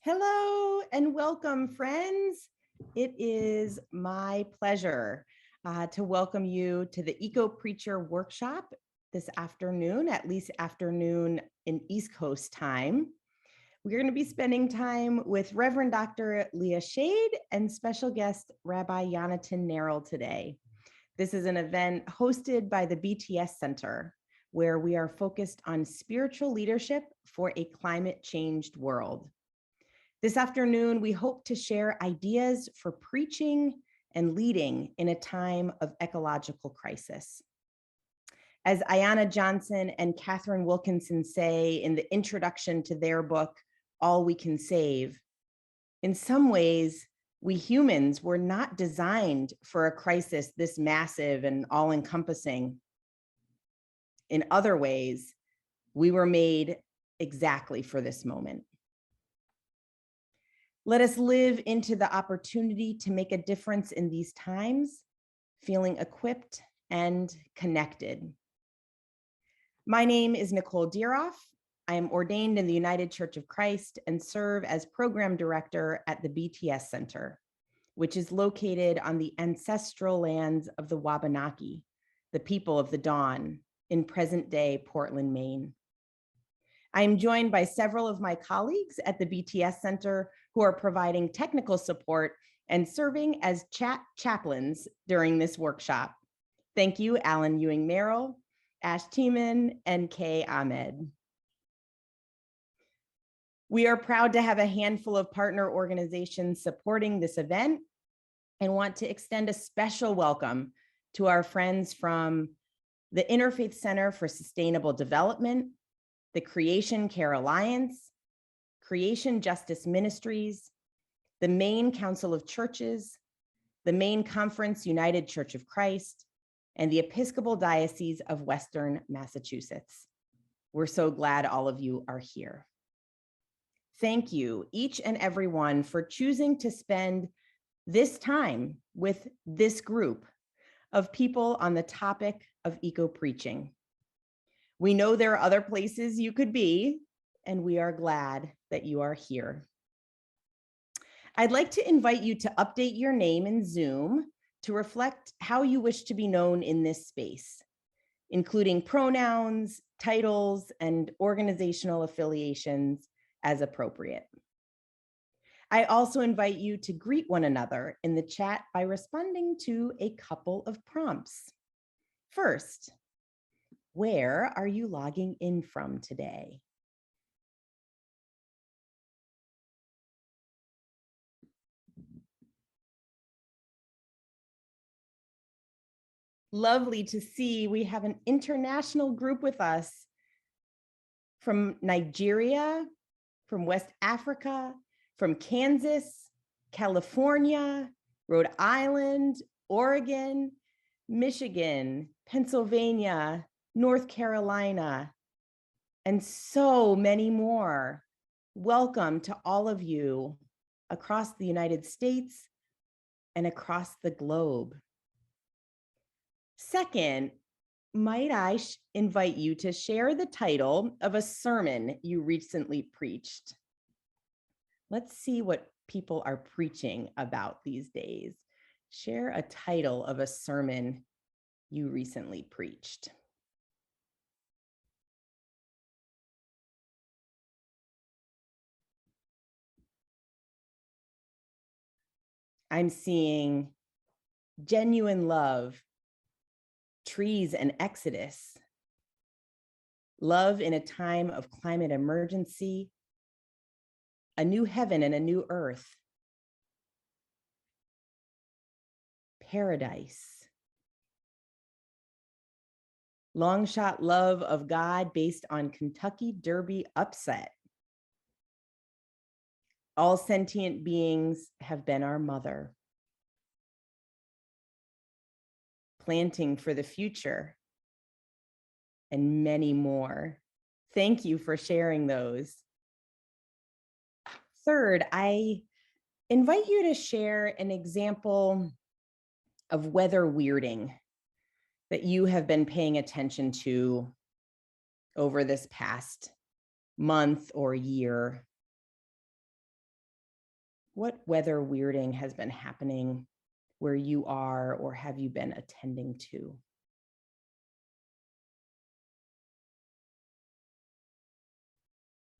Hello and welcome, friends. It is my pleasure to welcome you to the EcoPreacher workshop this afternoon, at least afternoon in East Coast time. We're going to be spending time with Reverend Dr. Leah Schade and special guest Rabbi Yonatan Neril today. This is an event hosted by the BTS Center, where we are focused on spiritual leadership for a climate-changed world. This afternoon, we hope to share ideas for preaching and leading in a time of ecological crisis. As Ayanna Johnson and Catherine Wilkinson say in the introduction to their book, All We Can Save, in some ways, we humans were not designed for a crisis this massive and all-encompassing. In other ways, we were made exactly for this moment. Let us live into the opportunity to make a difference in these times, feeling equipped and connected. My name is Nicole Dieroff. I am ordained in the United Church of Christ and serve as program director at the BTS Center, which is located on the ancestral lands of the Wabanaki, the people of the dawn, in present-day Portland, Maine. I am joined by several of my colleagues at the BTS Center who are providing technical support and serving as chaplains during this workshop. Thank you, Alan Ewing-Merrill, Ash Tiemann, and Kay Ahmed. We are proud to have a handful of partner organizations supporting this event and want to extend a special welcome to our friends from the Interfaith Center for Sustainable Development, the Creation Care Alliance, Creation Justice Ministries, the Maine Council of Churches, the Maine Conference United Church of Christ, and the Episcopal Diocese of Western Massachusetts. We're so glad all of you are here. Thank you, each and every one, for choosing to spend this time with this group of people on the topic of eco-preaching. We know there are other places you could be, and we are glad that you are here. I'd like to invite you to update your name in Zoom to reflect how you wish to be known in this space, including pronouns, titles, and organizational affiliations as appropriate. I also invite you to greet one another in the chat by responding to a couple of prompts. First, where are you logging in from today? Lovely to see we have an international group with us from Nigeria, from West Africa, from Kansas, California, Rhode Island, Oregon, Michigan, Pennsylvania, North Carolina, and so many more. Welcome to all of you across the United States and across the globe. Second, might I invite you to share the title of a sermon you recently preached? Let's see what people are preaching about these days. Share a title of a sermon you recently preached. I'm seeing genuine love, trees and exodus, love in a time of climate emergency, a new heaven and a new earth, paradise, long shot love of God based on Kentucky Derby upset. All sentient beings have been our mother. Planting for the future, and many more. Thank you for sharing those. Third, I invite you to share an example of weather weirding that you have been paying attention to over this past month or year. What weather weirding has been happening where you are or have you been attending to?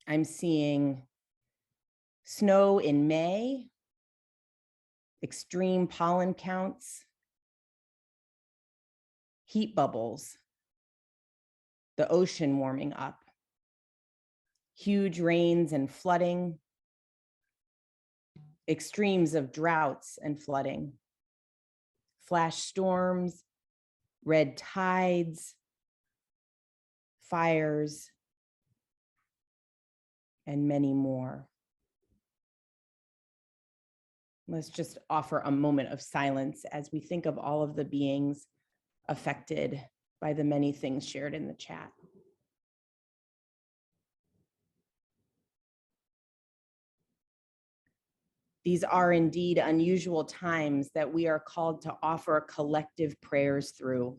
I'm seeing snow in May, extreme pollen counts, heat bubbles, the ocean warming up, huge rains and flooding, extremes of droughts and flooding, flash storms, red tides, fires, and many more. Let's just offer a moment of silence as we think of all of the beings affected by the many things shared in the chat. These are indeed unusual times that we are called to offer collective prayers through.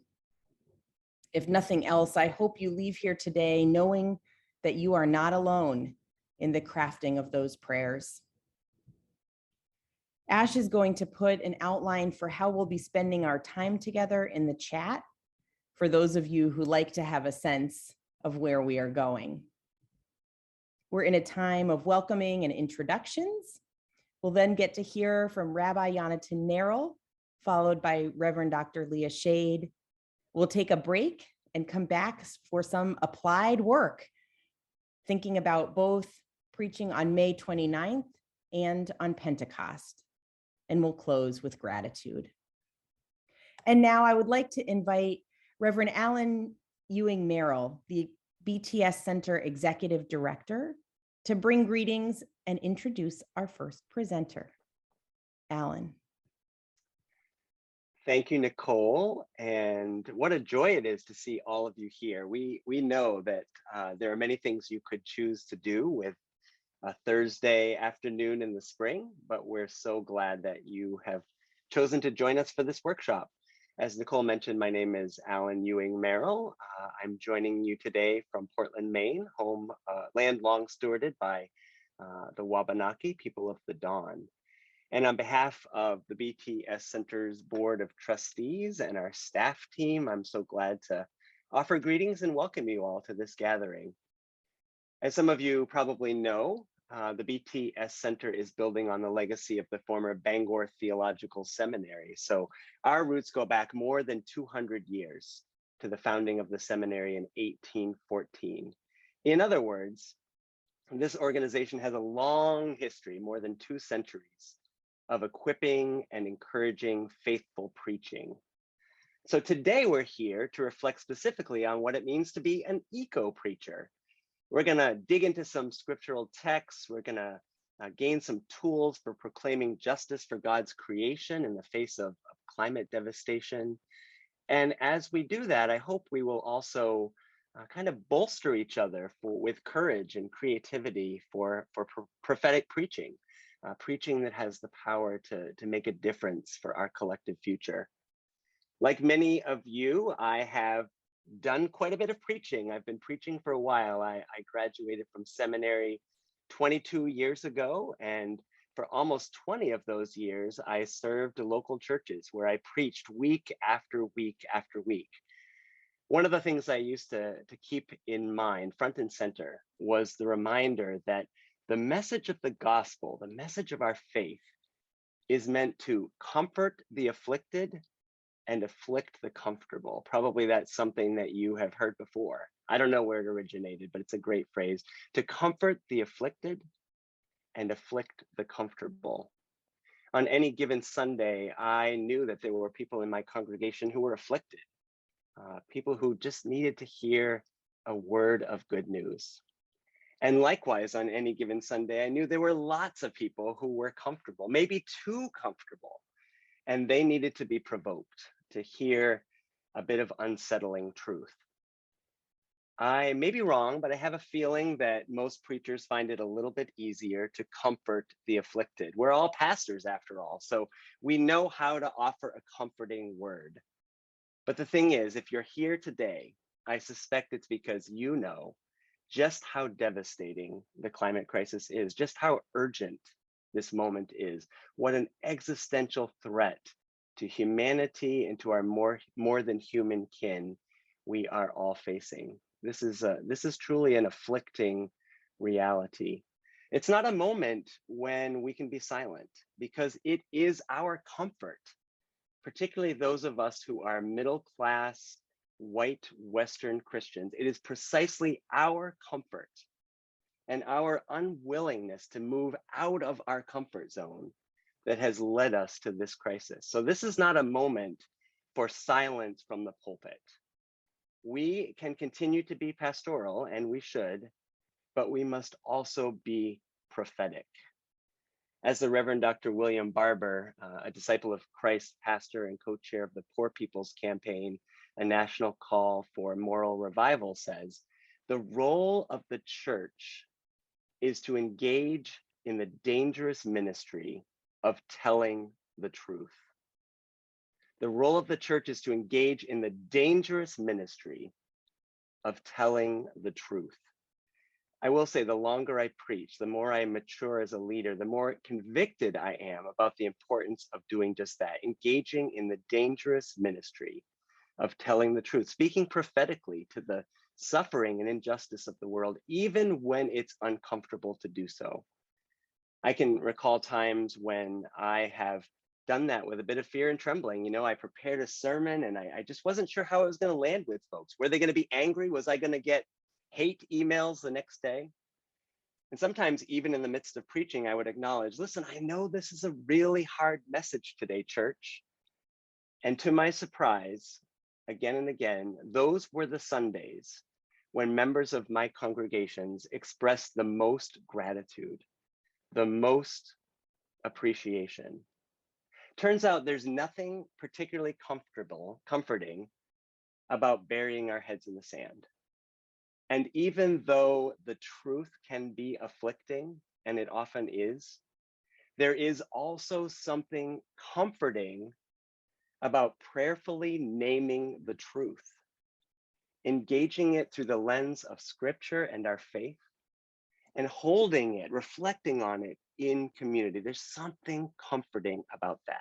If nothing else, I hope you leave here today knowing that you are not alone in the crafting of those prayers. Ash is going to put an outline for how we'll be spending our time together in the chat for those of you who like to have a sense of where we are going. We're in a time of welcoming and introductions. We'll then get to hear from Rabbi Yonatan Neril, followed by Reverend Dr. Leah Schade. We'll take a break and come back for some applied work, thinking about both preaching on May 29th and on Pentecost. And we'll close with gratitude. And now I would like to invite Reverend Alan Ewing Merrill, the BTS Center Executive Director, to bring greetings and introduce our first presenter. Alan. Thank you, Nicole. And what a joy it is to see all of you here. We know that there are many things you could choose to do with a Thursday afternoon in the spring, but we're so glad that you have chosen to join us for this workshop. As Nicole mentioned, my name is Alan Ewing Merrill. I'm joining you today from Portland, Maine, home land long stewarded by the Wabanaki, people of the Dawn. And on behalf of the BTS Center's Board of Trustees and our staff team, I'm so glad to offer greetings and welcome you all to this gathering. As some of you probably know, the BTS Center is building on the legacy of the former Bangor Theological Seminary. So our roots go back more than 200 years to the founding of the seminary in 1814. In other words, this organization has a long history, more than 2 centuries, of equipping and encouraging faithful preaching. So today we're here to reflect specifically on what it means to be an eco-preacher. We're gonna dig into some scriptural texts. We're gonna gain some tools for proclaiming justice for God's creation in the face of climate devastation. And as we do that, I hope we will also kind of bolster each other with courage and creativity for prophetic preaching, preaching that has the power to make a difference for our collective future. Like many of you, I have done quite a bit of preaching. I've been preaching for a while. I graduated from seminary 22 years ago, and for almost 20 of those years, I served local churches where I preached week after week after week. One of the things I used to keep in mind, front and center, was the reminder that the message of the gospel, the message of our faith, is meant to comfort the afflicted and afflict the comfortable. Probably that's something that you have heard before. I don't know where it originated, but it's a great phrase. To comfort the afflicted and afflict the comfortable. On any given Sunday, I knew that there were people in my congregation who were afflicted, people who just needed to hear a word of good news. And likewise, on any given Sunday, I knew there were lots of people who were comfortable, maybe too comfortable, and they needed to be provoked to hear a bit of unsettling truth. I may be wrong, but I have a feeling that most preachers find it a little bit easier to comfort the afflicted. We're all pastors after all, so we know how to offer a comforting word. But the thing is, if you're here today, I suspect it's because you know just how devastating the climate crisis is, just how urgent this moment is, what an existential threat to humanity and to our more than human kin we are all facing. This is truly an afflicting reality. It's not a moment when we can be silent, because it is our comfort, particularly those of us who are middle class, white Western Christians. It is precisely our comfort and our unwillingness to move out of our comfort zone that has led us to this crisis. So this is not a moment for silence from the pulpit. We can continue to be pastoral, and we should, but we must also be prophetic. As the Reverend Dr. William Barber, a disciple of Christ, pastor and co-chair of the Poor People's Campaign, a national call for moral revival, says, the role of the church is to engage in the dangerous ministry of telling the truth. The role of the church is to engage in the dangerous ministry of telling the truth. I will say, the longer I preach, the more I mature as a leader, the more convicted I am about the importance of doing just that, engaging in the dangerous ministry of telling the truth, speaking prophetically to the suffering and injustice of the world, even when it's uncomfortable to do so. I can recall times when I have done that with a bit of fear and trembling. You know, I prepared a sermon and I just wasn't sure how it was going to land with folks. Were they going to be angry? Was I going to get hate emails the next day? And sometimes even in the midst of preaching, I would acknowledge, listen, I know this is a really hard message today, church. And to my surprise, again and again, those were the Sundays when members of my congregations expressed the most gratitude, the most appreciation. Turns out there's nothing particularly comforting about burying our heads in the sand. And even though the truth can be afflicting, and it often is, there is also something comforting about prayerfully naming the truth, engaging it through the lens of Scripture and our faith, and holding it, reflecting on it in community. There's something comforting about that.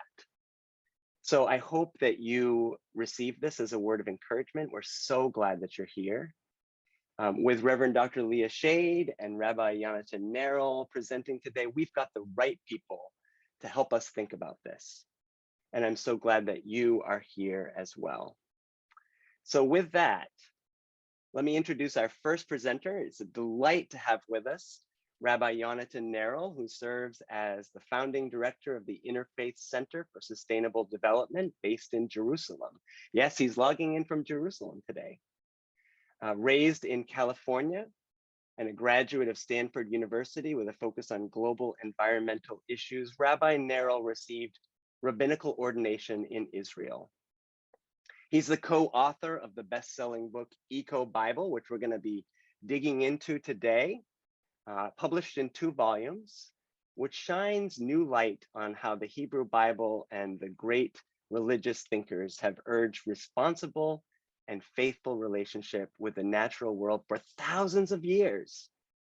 So I hope that you receive this as a word of encouragement. We're so glad that you're here. With Reverend Dr. Leah Schade and Rabbi Yonatan Neril presenting today, we've got the right people to help us think about this. And I'm so glad that you are here as well. So with that, let me introduce our first presenter. It's a delight to have with us Rabbi Yonatan Neril, who serves as the founding director of the Interfaith Center for Sustainable Development based in Jerusalem. Yes, he's logging in from Jerusalem today. Raised in California and a graduate of Stanford University with a focus on global environmental issues, Rabbi Neril received rabbinical ordination in Israel. He's the co-author of the best-selling book, Eco Bible, which we're going to be digging into today, published in 2 volumes, which shines new light on how the Hebrew Bible and the great religious thinkers have urged responsible and faithful relationship with the natural world for thousands of years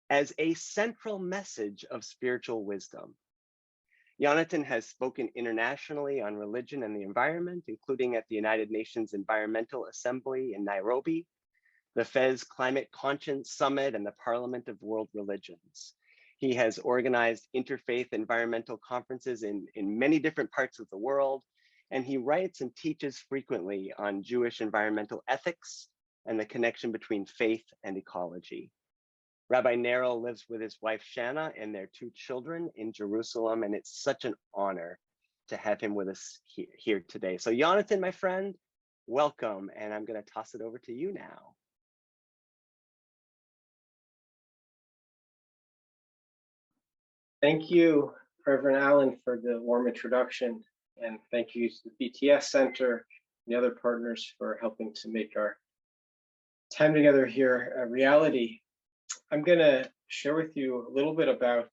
as a central message of spiritual wisdom. Yonatan has spoken internationally on religion and the environment, including at the United Nations Environmental Assembly in Nairobi, the Fez Climate Conscience Summit, and the Parliament of World Religions. He has organized interfaith environmental conferences in many different parts of the world, and he writes and teaches frequently on Jewish environmental ethics and the connection between faith and ecology. Rabbi Neril lives with his wife Shanna and their 2 children in Jerusalem, and it's such an honor to have him with us here today. So Yonatan, my friend, welcome, and I'm going to toss it over to you now. Thank you, Reverend Allen, for the warm introduction, and thank you to the BTS Center and the other partners for helping to make our time together here a reality. I'm going to share with you a little bit about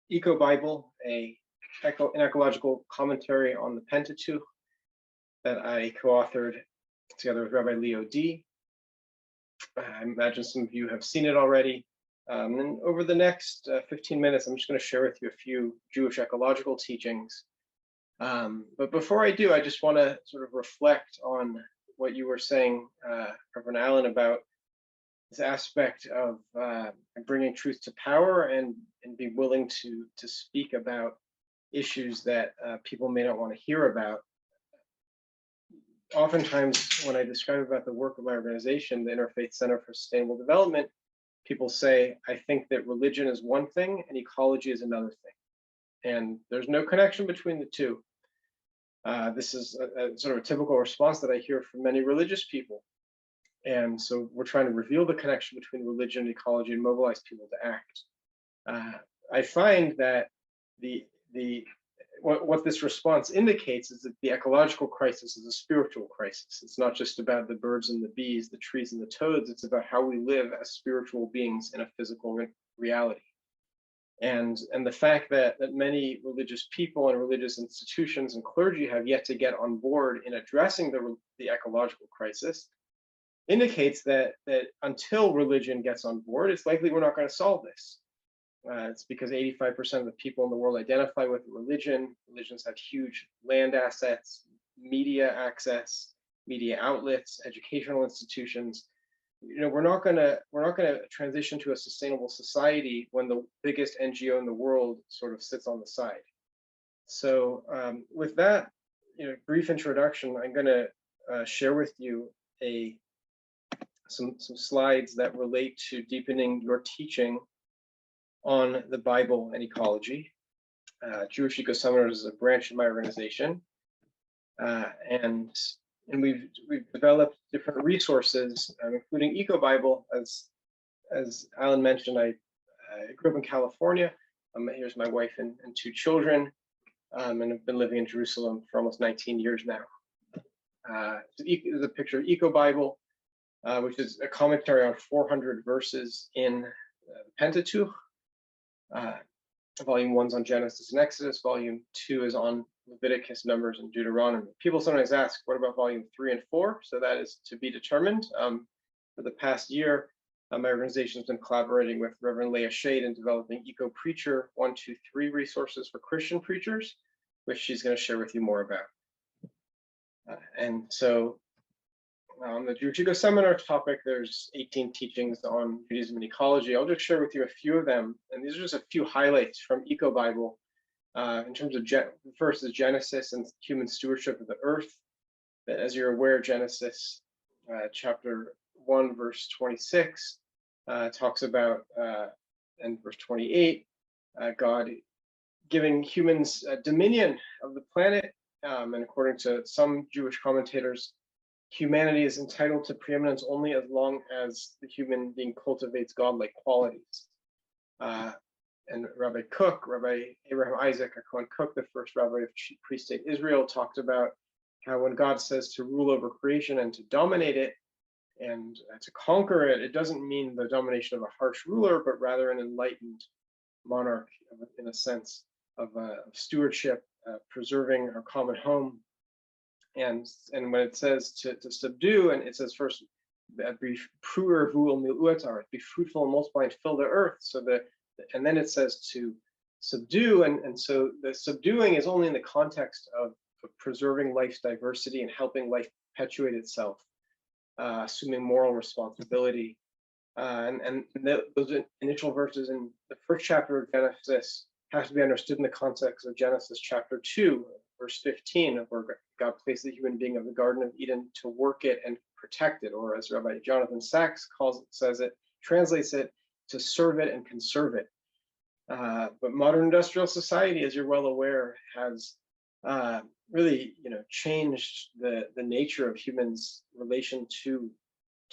Eco Bible, an ecological commentary on the Pentateuch that I co-authored together with Rabbi Leah D. I imagine some of you have seen it already. And over the next 15 minutes, I'm just going to share with you a few Jewish ecological teachings. But before I do, I just want to sort of reflect on what you were saying, Reverend Allen, about this aspect of bringing truth to power and be willing to speak about issues that people may not want to hear about. Oftentimes, when I describe about the work of my organization, the Interfaith Center for Sustainable Development, people say, I think that religion is one thing and ecology is another thing. And there's no connection between the two. This is a sort of a typical response that I hear from many religious people. And so we're trying to reveal the connection between religion and ecology and mobilize people to act. I find that what this response indicates is that the ecological crisis is a spiritual crisis. It's not just about the birds and the bees, the trees and the toads. It's about how we live as spiritual beings in a physical reality. And the fact that many religious people and religious institutions and clergy have yet to get on board in addressing the ecological crisis indicates that until religion gets on board, it's likely we're not going to solve this. It's because 85% of the people in the world identify with religion. Religions have huge land assets, media access, media outlets, educational institutions. We're not going to transition to a sustainable society when the biggest NGO in the world sort of sits on the side. So with that, brief introduction, I'm going to share with you some slides that relate to deepening your teaching on the Bible and ecology. Jewish Eco Seminars is a branch of my organization, and we've developed different resources, including Eco Bible. As Alan mentioned, I grew up in California. Here's my wife and 2 children, and I've been living in Jerusalem for almost 19 years now. There's a picture of Eco Bible, which is a commentary on 400 verses in the Pentateuch. Volume 1's on Genesis and Exodus. Volume 2 is on Leviticus, Numbers, and Deuteronomy. People sometimes ask, what about volume 3 and 4? So that is to be determined. For the past year, my organization has been collaborating with Reverend Leah Schade in developing EcoPreacher 1, 2, 3 resources for Christian preachers, which she's going to share with you more about. And so on the Jewish Eco Seminar topic, there's 18 teachings on Judaism and ecology. I'll just share with you a few of them. And these are just a few highlights from Eco Bible. In terms of, the first is Genesis and human stewardship of the earth. As you're aware, Genesis chapter 1, verse 26 talks about, and verse 28, God giving humans dominion of the planet. And according to some Jewish commentators, humanity is entitled to preeminence only as long as the human being cultivates godlike qualities. And Rabbi Abraham Isaac, or Cohen Cook, the first rabbi of Free State Israel, talked about how when God says to rule over creation and to dominate it and to conquer it, it doesn't mean the domination of a harsh ruler, but rather an enlightened monarch in a sense of stewardship, preserving our common home. And when it says to subdue, and it says first, be fruitful and multiply and fill the earth. So and then it says to subdue, and so the subduing is only in the context of preserving life's diversity and helping life perpetuate itself, assuming moral responsibility. Those initial verses in the first chapter of Genesis have to be understood in the context of Genesis chapter 2, verse 15, where God placed the human being of the Garden of Eden to work it and protect it, or as Rabbi Jonathan Sachs translates it, to serve it and conserve it. But modern industrial society, as you're well aware, has really, changed the nature of humans' relation to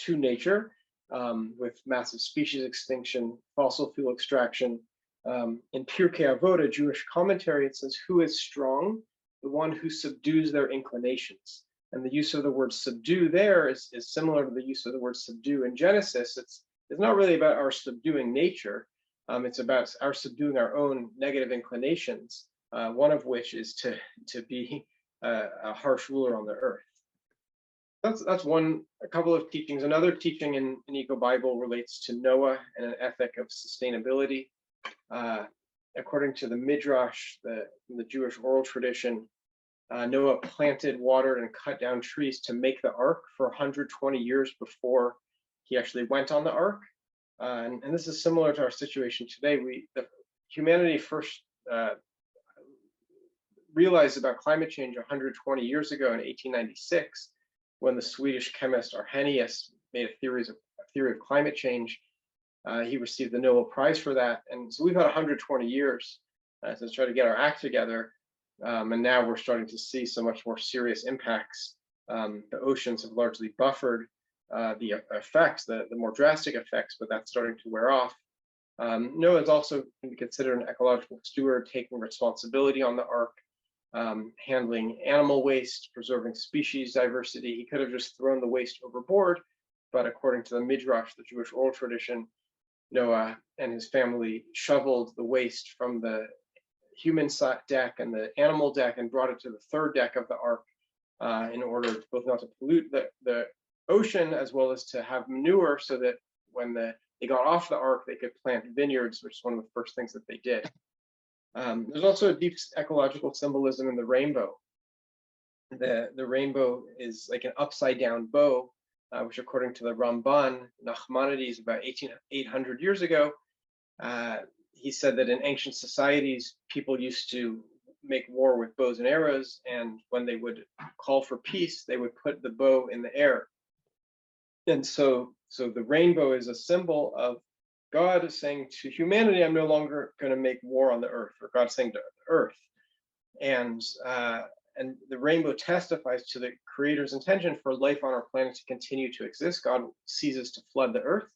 nature, with massive species extinction, fossil fuel extraction. In Pirkei Avot, a Jewish commentary, it says, "Who is strong? The one who subdues their inclinations." And the use of the word subdue there is similar to the use of the word subdue in Genesis. It's not really about our subduing nature. It's about our subduing our own negative inclinations, one of which is to be a harsh ruler on the earth. That's a couple of teachings. Another teaching in Eco Bible relates to Noah and an ethic of sustainability. According to the Midrash, the Jewish oral tradition, Noah planted, watered, and cut down trees to make the ark for 120 years before he actually went on the ark. And this is similar to our situation today. Humanity first realized about climate change 120 years ago in 1896, when the Swedish chemist Arrhenius made a theory of climate change. He received the Nobel Prize for that. And so we've had 120 years to try to get our act together. And now we're starting to see so much more serious impacts. The oceans have largely buffered the effects, the more drastic effects, but that's starting to wear off. Noah is also considered an ecological steward, taking responsibility on the ark, handling animal waste, preserving species diversity. He could have just thrown the waste overboard, but according to the Midrash, the Jewish oral tradition, Noah and his family shoveled the waste from the human deck and the animal deck and brought it to the third deck of the ark in order both not to pollute the ocean as well as to have manure, so that when they got off the ark, they could plant vineyards, which is one of the first things that they did. There's also a deep ecological symbolism in the rainbow. The rainbow is like an upside down bow, which according to the Ramban, Nachmanides, about 800 years ago, he said that in ancient societies, people used to make war with bows and arrows, and when they would call for peace, they would put the bow in the air. And so the rainbow is a symbol of God saying to humanity, I'm no longer going to make war on the earth, or God saying to the earth. And the rainbow testifies to the Creator's intention for life on our planet to continue to exist. God ceases to flood the earth.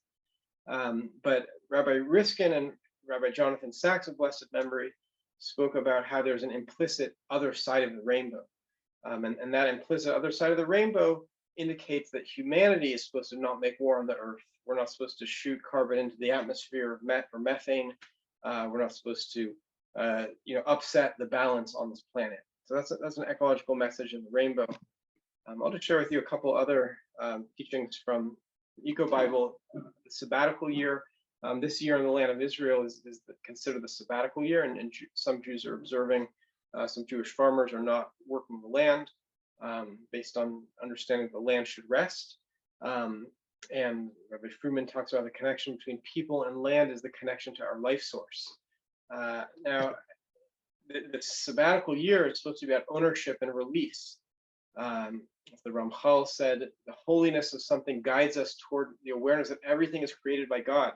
But Rabbi Riskin and Rabbi Jonathan Sachs of blessed memory spoke about how there's an implicit other side of the rainbow. And that implicit other side of the rainbow indicates that humanity is supposed to not make war on the earth. We're not supposed to shoot carbon into the atmosphere or methane. We're not supposed to upset the balance on this planet. So that's an ecological message in the rainbow. I'll just share with you a couple other teachings from Eco Bible. The sabbatical year. This year in the land of Israel is considered the sabbatical year, and some Jews are observing. Some Jewish farmers are not working the land based on understanding that the land should rest. And Rabbi Fruman talks about the connection between people and land is the connection to our life source. Now, the sabbatical year is supposed to be about ownership and release. The Ramchal said, the holiness of something guides us toward the awareness that everything is created by God.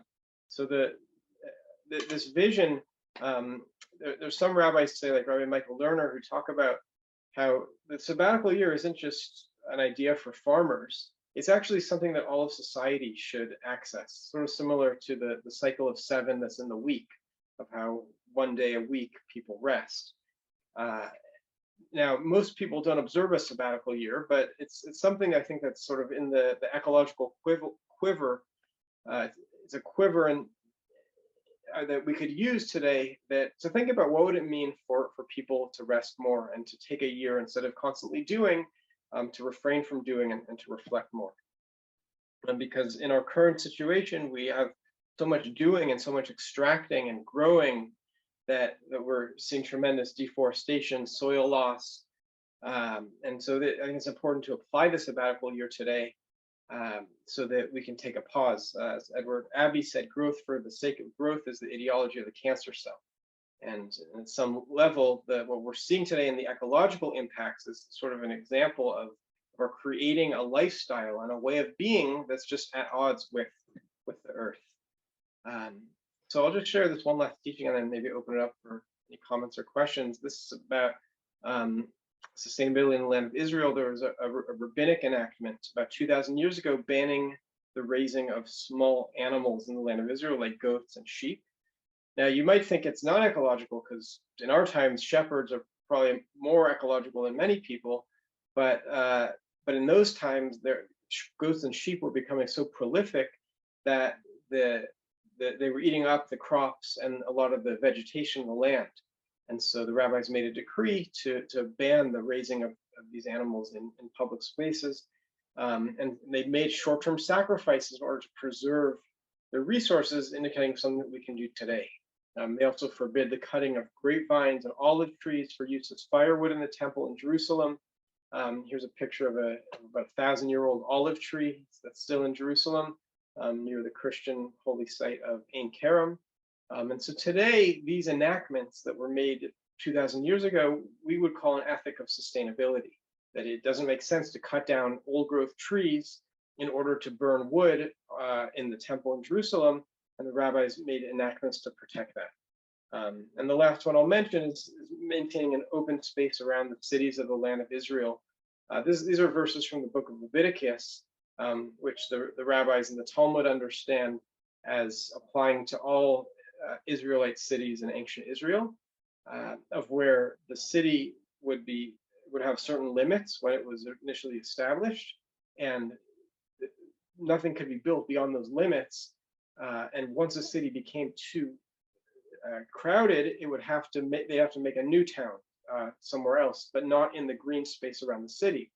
So this vision, there's some rabbis say, like Rabbi Michael Lerner, who talk about how the sabbatical year isn't just an idea for farmers. It's actually something that all of society should access, sort of similar to the cycle of 7 that's in the week, of how one day a week people rest. Now, most people don't observe a sabbatical year, but it's something I think that's sort of in the ecological quiver. It's a quiver that we could use today to think about what would it mean for people to rest more and to take a year instead of constantly doing, to refrain from doing and to reflect more. And because in our current situation, we have so much doing and so much extracting and growing that we're seeing tremendous deforestation, soil loss. And so I think it's important to apply the sabbatical year today so that we can take a pause. As Edward Abbey said, growth for the sake of growth is the ideology of the cancer cell. And at some level, what we're seeing today in the ecological impacts is sort of an example of our creating a lifestyle and a way of being that's just at odds with the earth. So I'll just share this one last teaching and then maybe open it up for any comments or questions. This is about sustainability in the land of Israel. There was a rabbinic enactment about 2,000 years ago banning the raising of small animals in the land of Israel, like goats and sheep. Now, you might think it's not ecological because in our times, shepherds are probably more ecological than many people, but in those times, goats and sheep were becoming so prolific that they were eating up the crops and a lot of the vegetation in the land. And so the rabbis made a decree to ban the raising of these animals in public spaces. And they made short-term sacrifices in order to preserve their resources, indicating something that we can do today. They also forbid the cutting of grapevines and olive trees for use as firewood in the temple in Jerusalem. Here's a picture of about 1,000-year-old olive tree that's still in Jerusalem, near the Christian holy site of Ein Kerem. And so today, these enactments that were made 2,000 years ago, we would call an ethic of sustainability, that it doesn't make sense to cut down old growth trees in order to burn wood in the temple in Jerusalem, and the rabbis made enactments to protect that. And the last one I'll mention is maintaining an open space around the cities of the land of Israel. These are verses from the book of Leviticus, which the rabbis in the Talmud understand as applying to all Israelite cities in ancient Israel, of where the city would have certain limits when it was initially established, and nothing could be built beyond those limits. And once a city became too crowded, they'd have to make a new town somewhere else, but not in the green space around the city.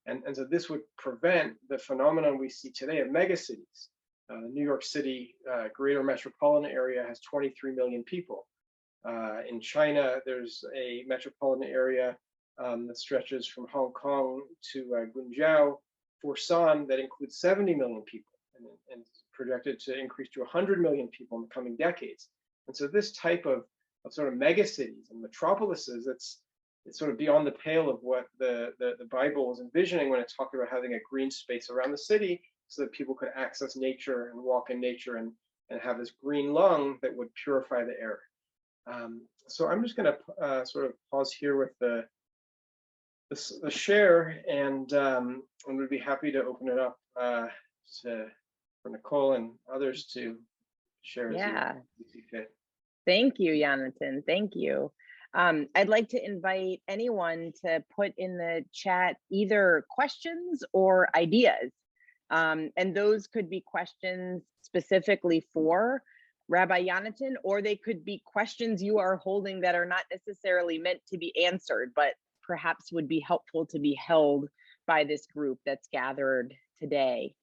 And so this would prevent the phenomenon we see today of megacities. The New York City greater metropolitan area has 23 million people. In China, there's a metropolitan area that stretches from Hong Kong to Guangzhou, Forsan, that includes 70 million people, and projected to increase to 100 million people in the coming decades. And so this type of sort of megacities and metropolises, it's sort of beyond the pale of what the Bible was envisioning when it talked about having a green space around the city so that people could access nature and walk in nature and have this green lung that would purify the air. So I'm just going to sort of pause here with the share, and we'd be happy to open it up for Nicole and others to share as you see fit. Thank you, Yonatan. Thank you. I'd like to invite anyone to put in the chat either questions or ideas. And those could be questions specifically for Rabbi Yonatan, or they could be questions you are holding that are not necessarily meant to be answered, but perhaps would be helpful to be held by this group that's gathered today.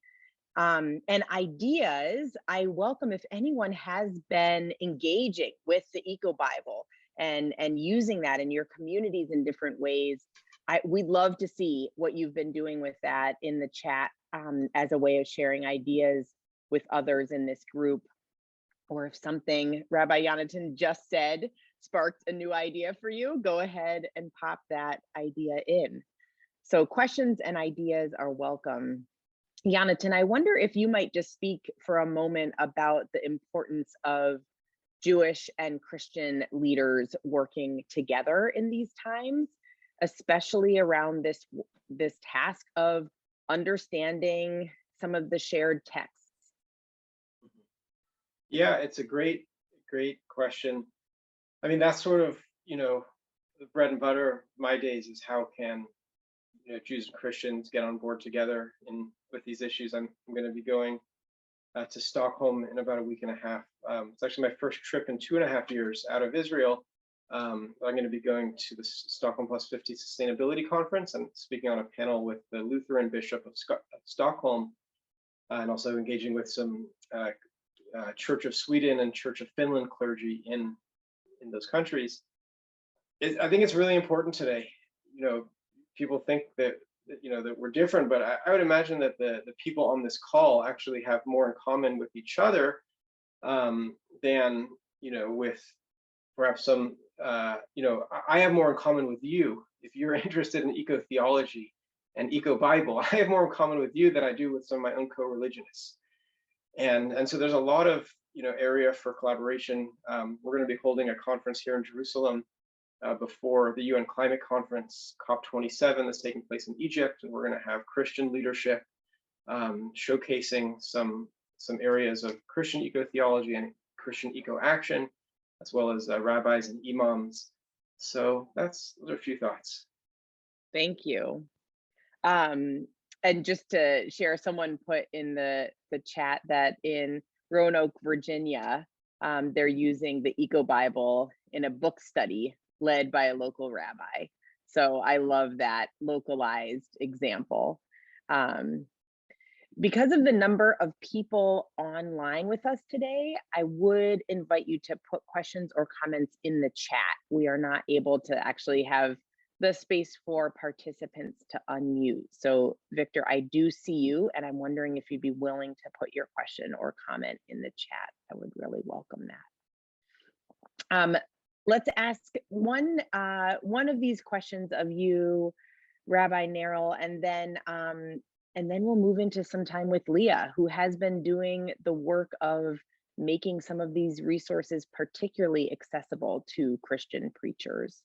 And ideas, I welcome if anyone has been engaging with the Eco Bible and using that in your communities in different ways. We'd love to see what you've been doing with that in the chat as a way of sharing ideas with others in this group. Or if something Rabbi Yonatan just said sparked a new idea for you, go ahead and pop that idea in. So questions and ideas are welcome. Yonatan, I wonder if you might just speak for a moment about the importance of Jewish and Christian leaders working together in these times, especially around this task of understanding some of the shared texts. Yeah, it's a great question. I mean, that's sort of, the bread and butter of my days is how can Jews and Christians get on board together with these issues. I'm going to be going to Stockholm in about a week and a half. It's actually my first trip in 2.5 years out of Israel. I'm going to be going to the Stockholm Plus 50 Sustainability Conference and speaking on a panel with the Lutheran Bishop of Stockholm, and also engaging with some Church of Sweden and Church of Finland clergy in those countries. I think it's really important today. People think that we're different, but I would imagine that the people on this call actually have more in common with each other than with perhaps some. I have more in common with you. If you're interested in eco-theology and eco-Bible, I have more in common with you than I do with some of my own co-religionists. And so there's a lot of area for collaboration. We're going to be holding a conference here in Jerusalem before the UN Climate Conference, COP27, that's taking place in Egypt, and we're going to have Christian leadership showcasing some areas of Christian eco-theology and Christian eco-action, as well as rabbis and imams. So those are a few thoughts. Thank you. And just to share, someone put in the chat that in Roanoke, Virginia, they're using the Eco Bible in a book study led by a local rabbi. So I love that localized example. Because of the number of people online with us today, I would invite you to put questions or comments in the chat. We are not able to actually have the space for participants to unmute. So Victor, I do see you, and I'm wondering if you'd be willing to put your question or comment in the chat. I would really welcome that. Let's ask one of these questions of you, Rabbi Neril, and then we'll move into some time with Leah, who has been doing the work of making some of these resources particularly accessible to Christian preachers.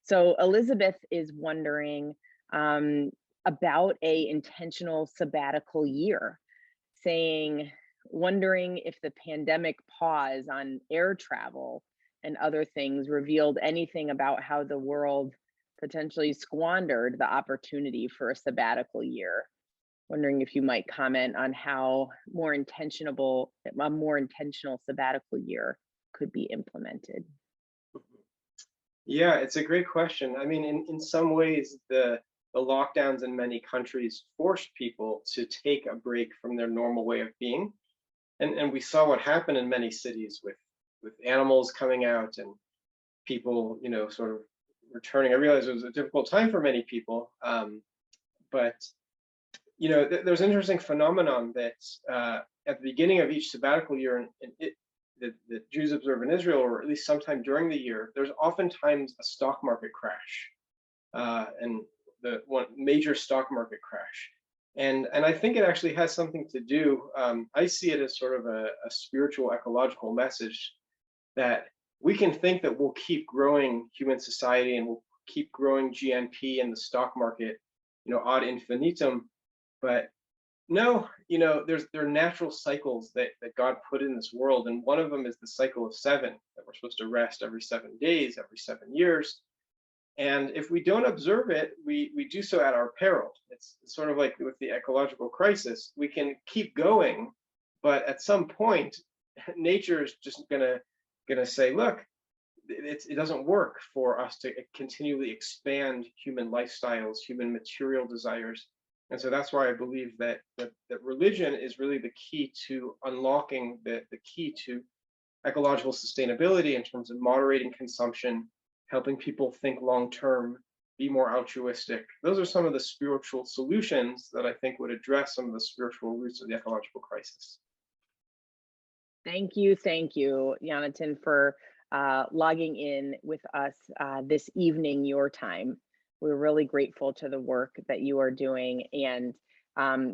So Elizabeth is wondering about a intentional sabbatical year, wondering if the pandemic pause on air travel and other things revealed anything about how the world potentially squandered the opportunity for a sabbatical year. Wondering if you might comment on how a more intentional sabbatical year could be implemented. Yeah, it's a great question. I mean, in some ways, the lockdowns in many countries forced people to take a break from their normal way of being. And we saw what happened in many cities with animals coming out and people, sort of returning. I realize it was a difficult time for many people, but there's an interesting phenomenon that at the beginning of each sabbatical year, that Jews observe in Israel, or at least sometime during the year, there's oftentimes a stock market crash, and the one major stock market crash. And I think it actually has something to do, I see it as sort of a spiritual ecological message that we can think that we'll keep growing human society and we'll keep growing GNP in the stock market, ad infinitum. But no, there are natural cycles that God put in this world. And one of them is the cycle of 7, that we're supposed to rest every 7 days, every 7 years. And if we don't observe it, we do so at our peril. It's sort of like with the ecological crisis. We can keep going, but at some point, nature is just gonna say, look, it doesn't work for us to continually expand human lifestyles, human material desires. And so that's why I believe that religion is really the key to unlocking the key to ecological sustainability in terms of moderating consumption, helping people think long-term, be more altruistic. Those are some of the spiritual solutions that I think would address some of the spiritual roots of the ecological crisis. Thank you, Yonatan, for logging in with us this evening, your time. We're really grateful to the work that you are doing. And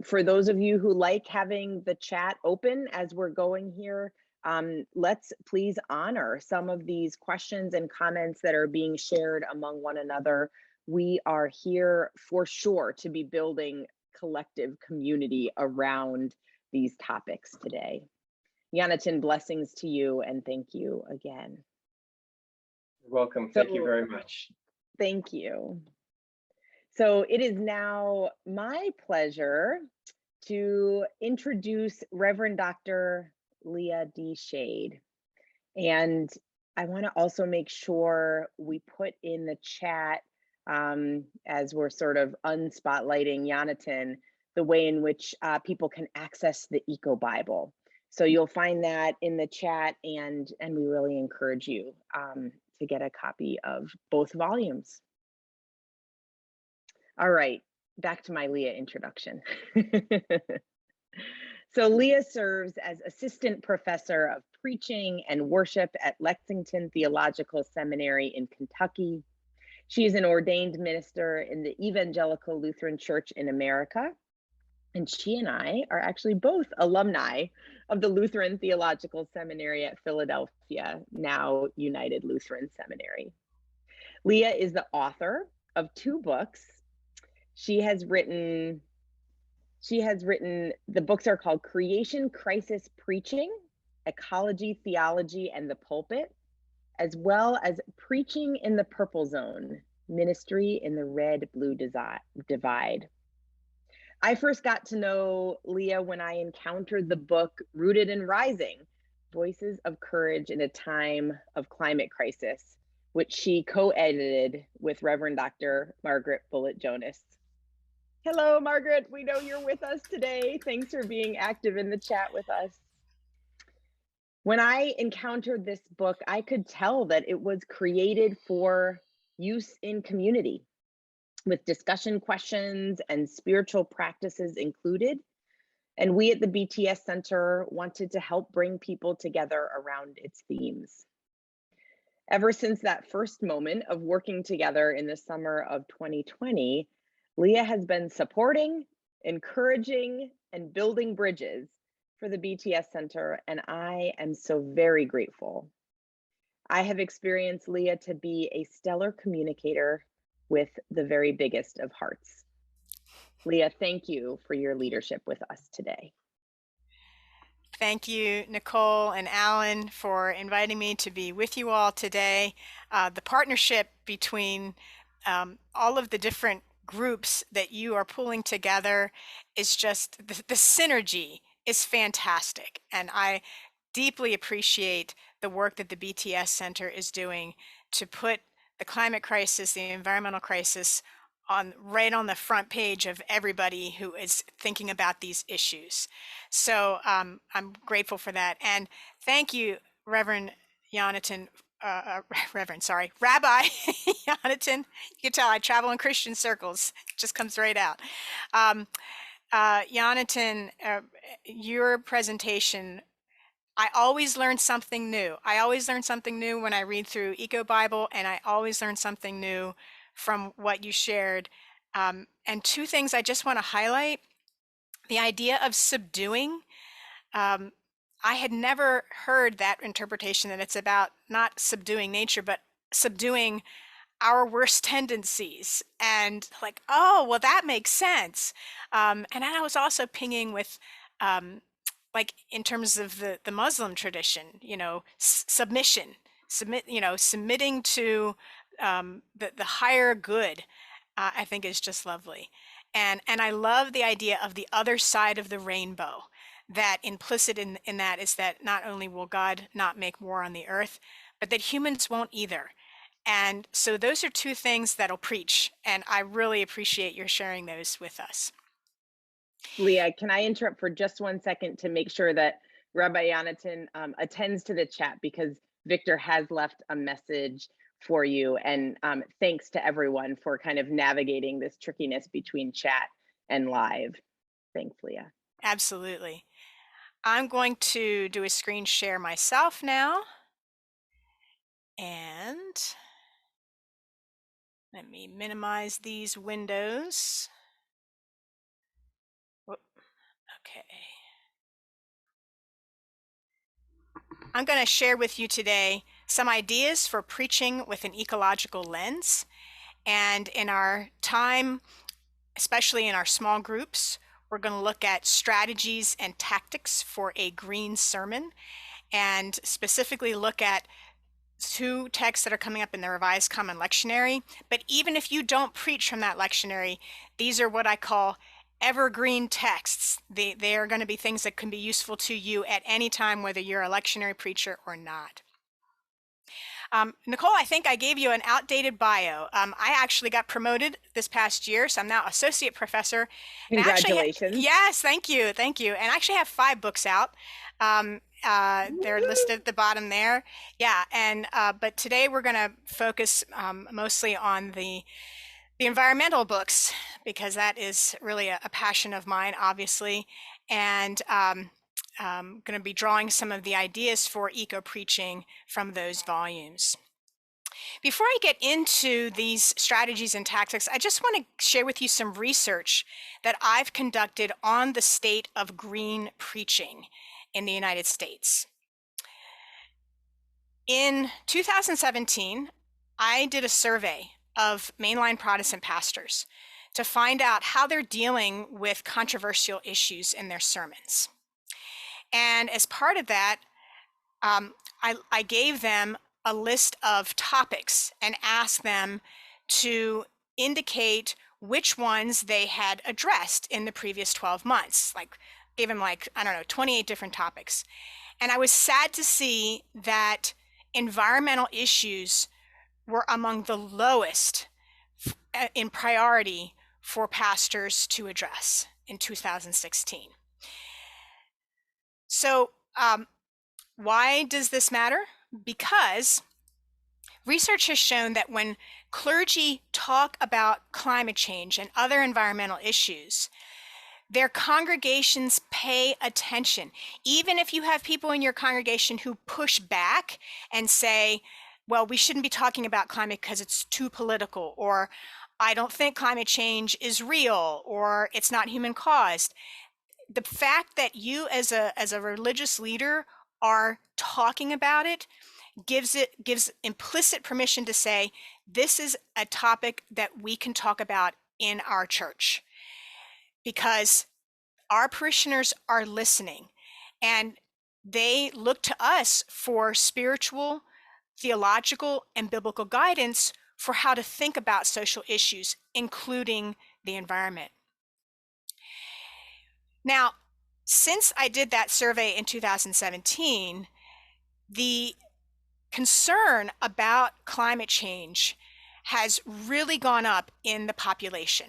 for those of you who like having the chat open as we're going here, let's please honor some of these questions and comments that are being shared among one another. We are here for sure to be building collective community around these topics today. Yonatan, blessings to you and thank you again. You're welcome. Thank you very much. Thank you. So it is now my pleasure to introduce Reverend Dr. Leah D. Schade. And I want to also make sure we put in the chat, as we're sort of unspotlighting Yonatan, the way in which people can access the Eco Bible. So you'll find that in the chat, and we really encourage you to get a copy of both volumes. All right, back to my Leah introduction. So Leah serves as assistant professor of preaching and worship at Lexington Theological Seminary in Kentucky. She is an ordained minister in the Evangelical Lutheran Church in America. And she and I are actually both alumni of the Lutheran Theological Seminary at Philadelphia, now United Lutheran Seminary. Leah is the author of 2 books. She has written, the books are called Creation Crisis Preaching, Ecology, Theology, and the Pulpit, as well as Preaching in the Purple Zone, Ministry in the Red-Blue Divide. I first got to know Leah when I encountered the book Rooted and Rising, Voices of Courage in a Time of Climate Crisis, which she co-edited with Reverend Dr. Margaret Bullitt Jonas. Hello, Margaret. We know you're with us today. Thanks for being active in the chat with us. When I encountered this book, I could tell that it was created for use in community, with discussion questions and spiritual practices included. And we at the BTS Center wanted to help bring people together around its themes. Ever since that first moment of working together in the summer of 2020, Leah has been supporting, encouraging, and building bridges for the BTS Center, and I am so very grateful. I have experienced Leah to be a stellar communicator with the very biggest of hearts. Leah, thank you for your leadership with us today. Thank you, Nicole and Alan, for inviting me to be with you all today. The partnership between all of the different groups that you are pulling together is just, the synergy is fantastic. And I deeply appreciate the work that the BTS Center is doing to put the climate crisis, the environmental crisis, right on the front page of everybody who is thinking about these issues. So I'm grateful for that. And thank you, Rabbi Yonatan. Yonatan. You can tell I travel in Christian circles. It just comes right out. Yonatan, your presentation, I always learn something new. I always learn something new when I read through Eco Bible, and I always learn something new from what you shared. And two things I just want to highlight. The idea of subduing. I had never heard that interpretation, that it's about not subduing nature, but subduing our worst tendencies. And like, oh, well, that makes sense. And then I was also pinging with, like, in terms of the Muslim tradition, submitting to the higher good, I think is just lovely. And I love the idea of the other side of the rainbow, that implicit in that is that not only will God not make war on the earth, but that humans won't either. And so those are two things that'll preach. And I really appreciate your sharing those with us. Leah, can I interrupt for just 1 second to make sure that Rabbi Yonatan attends to the chat, because Victor has left a message for you. And thanks to everyone for kind of navigating this trickiness between chat and live. Thanks, Leah. Absolutely. I'm going to do a screen share myself now. And let me minimize these windows. Okay. I'm going to share with you today some ideas for preaching with an ecological lens. And in our time, especially in our small groups, we're going to look at strategies and tactics for a green sermon, and specifically look at two texts that are coming up in the Revised Common Lectionary. But even if you don't preach from that lectionary, these are what I call evergreen texts. They are going to be things that can be useful to you at any time, whether you're a lectionary preacher or not. Nicole, I think I gave you an outdated bio. I actually got promoted this past year, so I'm now associate professor. Congratulations. Yes, thank you. And I actually have 5 books out. They're listed at the bottom there. Yeah, and but today we're going to focus mostly on the environmental books, because that is really a passion of mine, obviously. And I'm going to be drawing some of the ideas for eco-preaching from those volumes. Before I get into these strategies and tactics, I just want to share with you some research that I've conducted on the state of green preaching in the United States. In 2017, I did a survey of mainline Protestant pastors to find out how they're dealing with controversial issues in their sermons. And as part of that, I gave them a list of topics and asked them to indicate which ones they had addressed in the previous 12 months. Like, gave them, like, I don't know, 28 different topics. And I was sad to see that environmental issues were among the lowest in priority for pastors to address in 2016. So why does this matter? Because research has shown that when clergy talk about climate change and other environmental issues, their congregations pay attention. Even if you have people in your congregation who push back and say, well, we shouldn't be talking about climate because it's too political, or I don't think climate change is real, or it's not human caused. The fact that you as a religious leader are talking about it gives implicit permission to say, this is a topic that we can talk about in our church, because our parishioners are listening and they look to us for spiritual, theological, and biblical guidance for how to think about social issues, including the environment. Now, since I did that survey in 2017, the concern about climate change has really gone up in the population.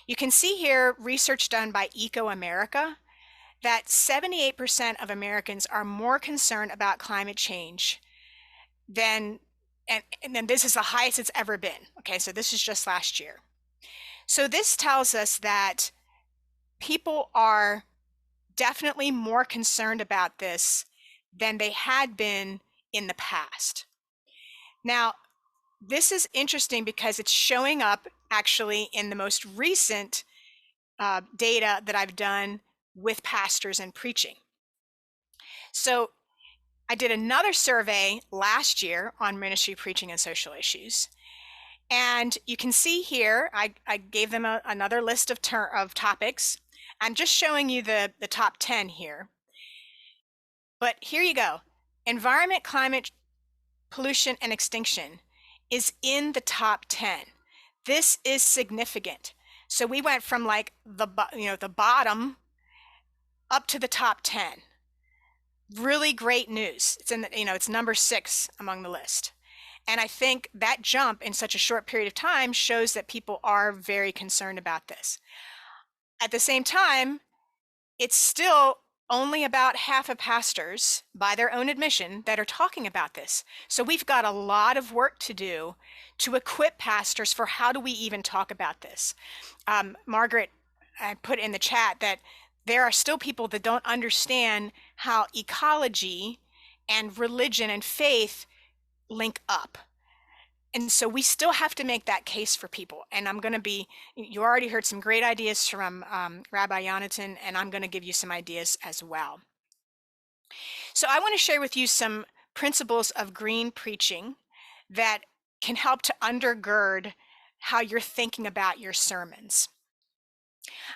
You can see here research done by EcoAmerica that 78% of Americans are more concerned about climate change than, and then this is the highest it's ever been. Okay, so this is just last year. So this tells us that people are definitely more concerned about this than they had been in the past. Now, this is interesting because it's showing up actually in the most recent data that I've done with pastors and preaching. So I did another survey last year on ministry, preaching, and social issues. And you can see here, I gave them another list of topics. I'm just showing you the top 10 here. But here you go. Environment, climate, pollution, and extinction is in the top 10. This is significant. So we went from like the bottom up to the top 10. Really great news. It's in the, it's number 6 among the list. And I think that jump in such a short period of time shows that people are very concerned about this. At the same time, it's still only about half of pastors, by their own admission, that are talking about this. So we've got a lot of work to do to equip pastors for how do we even talk about this. Margaret, I put in the chat that there are still people that don't understand how ecology and religion and faith link up. And so we still have to make that case for people. And you already heard some great ideas from Rabbi Yonatan, and I'm going to give you some ideas as well. So I want to share with you some principles of green preaching that can help to undergird how you're thinking about your sermons.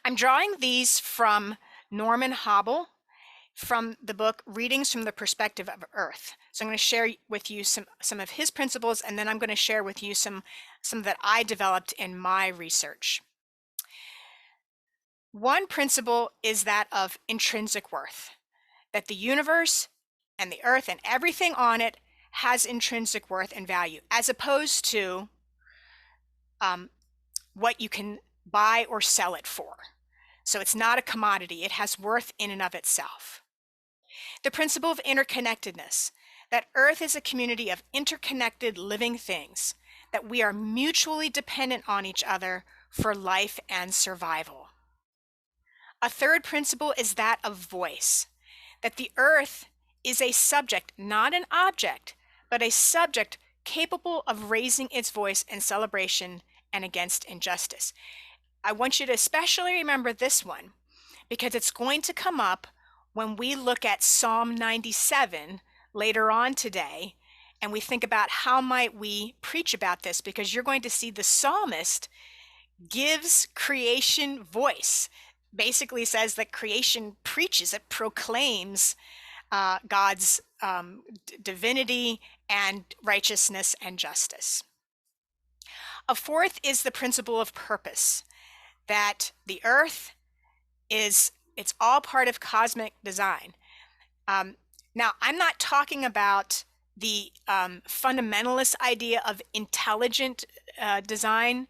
I'm drawing these from Norman Hobble, from the book Readings from the Perspective of Earth. So I'm going to share with you some of his principles, and then I'm going to share with you some that I developed in my research. One principle is that of intrinsic worth, that the universe and the earth and everything on it has intrinsic worth and value, as opposed to what you can buy or sell it for. So it's not a commodity. It has worth in and of itself. The principle of interconnectedness, that Earth is a community of interconnected living things, that we are mutually dependent on each other for life and survival. A third principle is that of voice, that the Earth is a subject, not an object, but a subject capable of raising its voice in celebration and against injustice. I want you to especially remember this one, because it's going to come up when we look at Psalm 97 later on today, and we think about how might we preach about this, because you're going to see the psalmist gives creation voice, basically says that creation preaches, it proclaims God's divinity and righteousness and justice. A fourth is the principle of purpose, that the earth it's all part of cosmic design. Now, I'm not talking about the fundamentalist idea of intelligent design.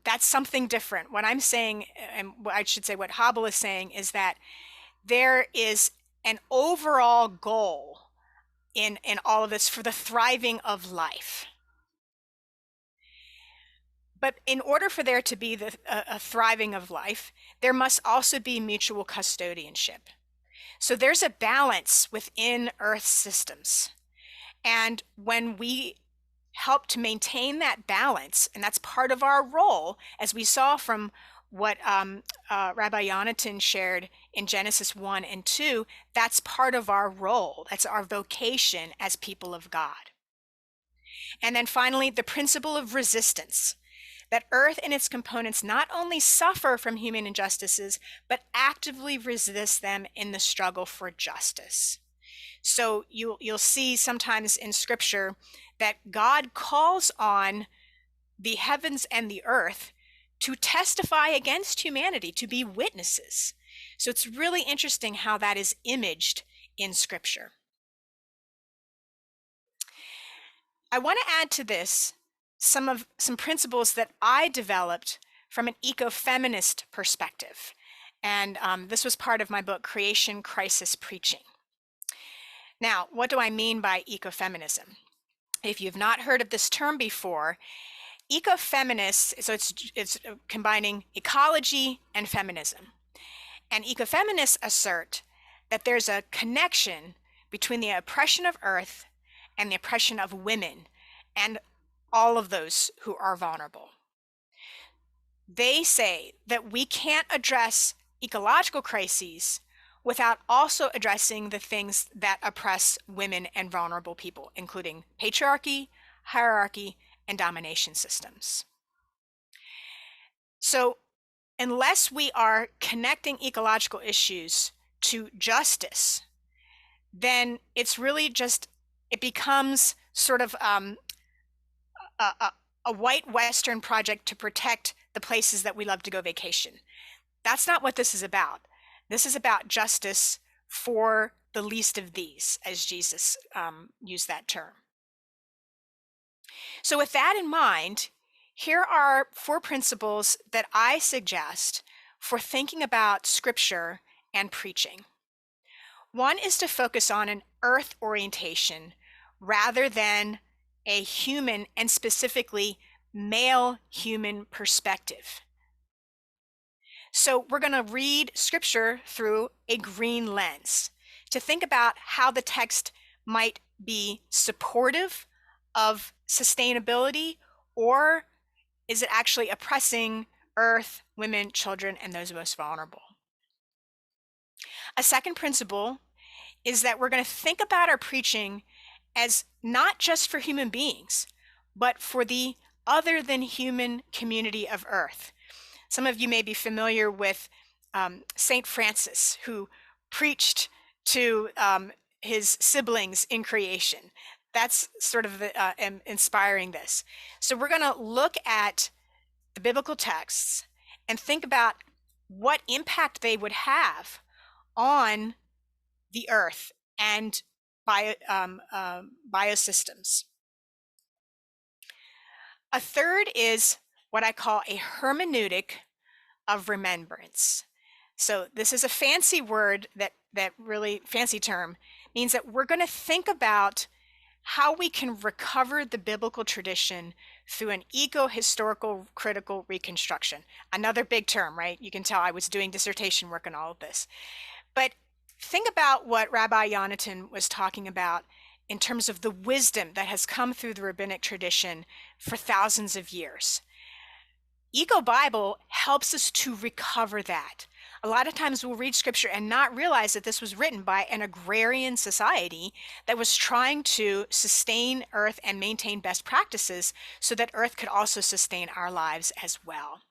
That's something different. What I'm saying, and I should say what Hobble is saying, is that there is an overall goal in all of this for the thriving of life. But in order for there to be a thriving of life, there must also be mutual custodianship. So there's a balance within Earth's systems. And when we help to maintain that balance, and that's part of our role, as we saw from what Rabbi Yonatan shared in Genesis 1 and 2, that's part of our role. That's our vocation as people of God. And then finally, the principle of resistance, that Earth and its components not only suffer from human injustices, but actively resist them in the struggle for justice. So you'll see sometimes in Scripture that God calls on the heavens and the earth to testify against humanity, to be witnesses. So it's really interesting how that is imaged in Scripture. I want to add to this some principles that I developed from an ecofeminist perspective. And this was part of my book, Creation Crisis Preaching. Now, what do I mean by ecofeminism? If you've not heard of this term before, ecofeminists, so it's combining ecology and feminism. And ecofeminists assert that there's a connection between the oppression of Earth and the oppression of women and all of those who are vulnerable. They say that we can't address ecological crises without also addressing the things that oppress women and vulnerable people, including patriarchy, hierarchy, and domination systems. So unless we are connecting ecological issues to justice, then it's really just, it becomes sort of a white Western project to protect the places that we love to go vacation. That's not what this is about. This is about justice for the least of these, as Jesus used that term. So with that in mind, here are 4 principles that I suggest for thinking about Scripture and preaching. One is to focus on an earth orientation rather than a human, and specifically male human perspective. So we're going to read Scripture through a green lens to think about how the text might be supportive of sustainability, or is it actually oppressing Earth, women, children, and those most vulnerable? A second principle is that we're going to think about our preaching as not just for human beings, but for the other than human community of Earth. Some of you may be familiar with Saint Francis, who preached to his siblings in creation. That's sort of inspiring this. So we're going to look at the biblical texts and think about what impact they would have on the earth and biosystems. A third is what I call a hermeneutic of remembrance. So this is a fancy word that really fancy term means that we're going to think about how we can recover the biblical tradition through an eco-historical critical reconstruction. Another big term, right? You can tell I was doing dissertation work on all of this. But think about what Rabbi Yonatan was talking about in terms of the wisdom that has come through the rabbinic tradition for thousands of years. Eco-Bible helps us to recover that. A lot of times we'll read Scripture and not realize that this was written by an agrarian society that was trying to sustain Earth and maintain best practices so that Earth could also sustain our lives as well.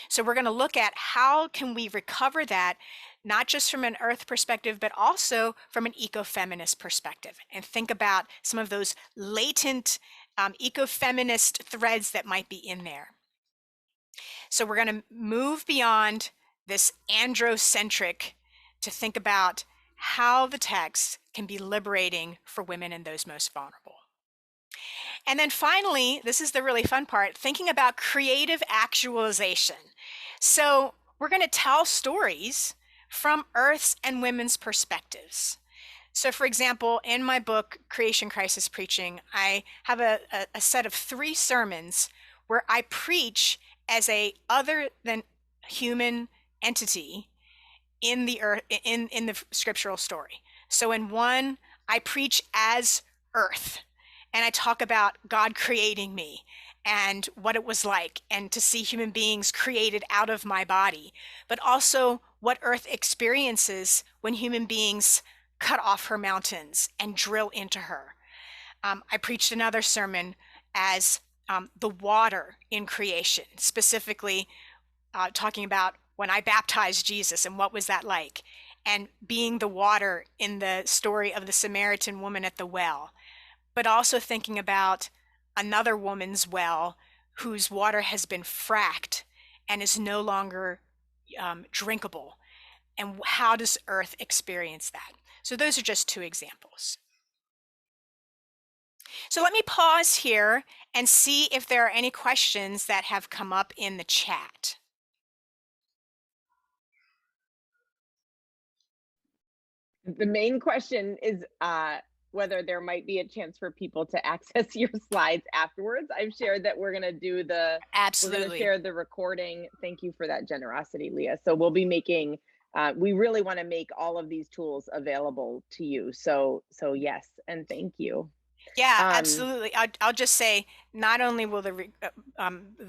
So we're going to look at how can we recover that, not just from an Earth perspective, but also from an ecofeminist perspective, and think about some of those latent ecofeminist threads that might be in there. So we're going to move beyond this androcentric to think about how the text can be liberating for women and those most vulnerable. And then finally, this is the really fun part, thinking about creative actualization. So we're going to tell stories from Earth's and women's perspectives. So for example, in my book, Creation Crisis Preaching, I have a set of 3 sermons where I preach as a other than human entity in the earth, in the scriptural story. So in one, I preach as Earth, and I talk about God creating me and what it was like, and to see human beings created out of my body, but also what Earth experiences when human beings cut off her mountains and drill into her. I preached another sermon as the water in creation, specifically talking about when I baptized Jesus and what was that like, and being the water in the story of the Samaritan woman at the well, but also thinking about another woman's well whose water has been fracked and is no longer drinkable. And how does Earth experience that? So those are just 2 examples. So let me pause here and see if there are any questions that have come up in the chat. The main question is whether there might be a chance for people to access your slides afterwards. I've shared that we're going to do the Absolutely. We're going to share the recording. Thank you for that generosity, Leah. So we'll be making we really want to make all of these tools available to you. So yes, and thank you. Yeah, absolutely. I'll just say, not only will the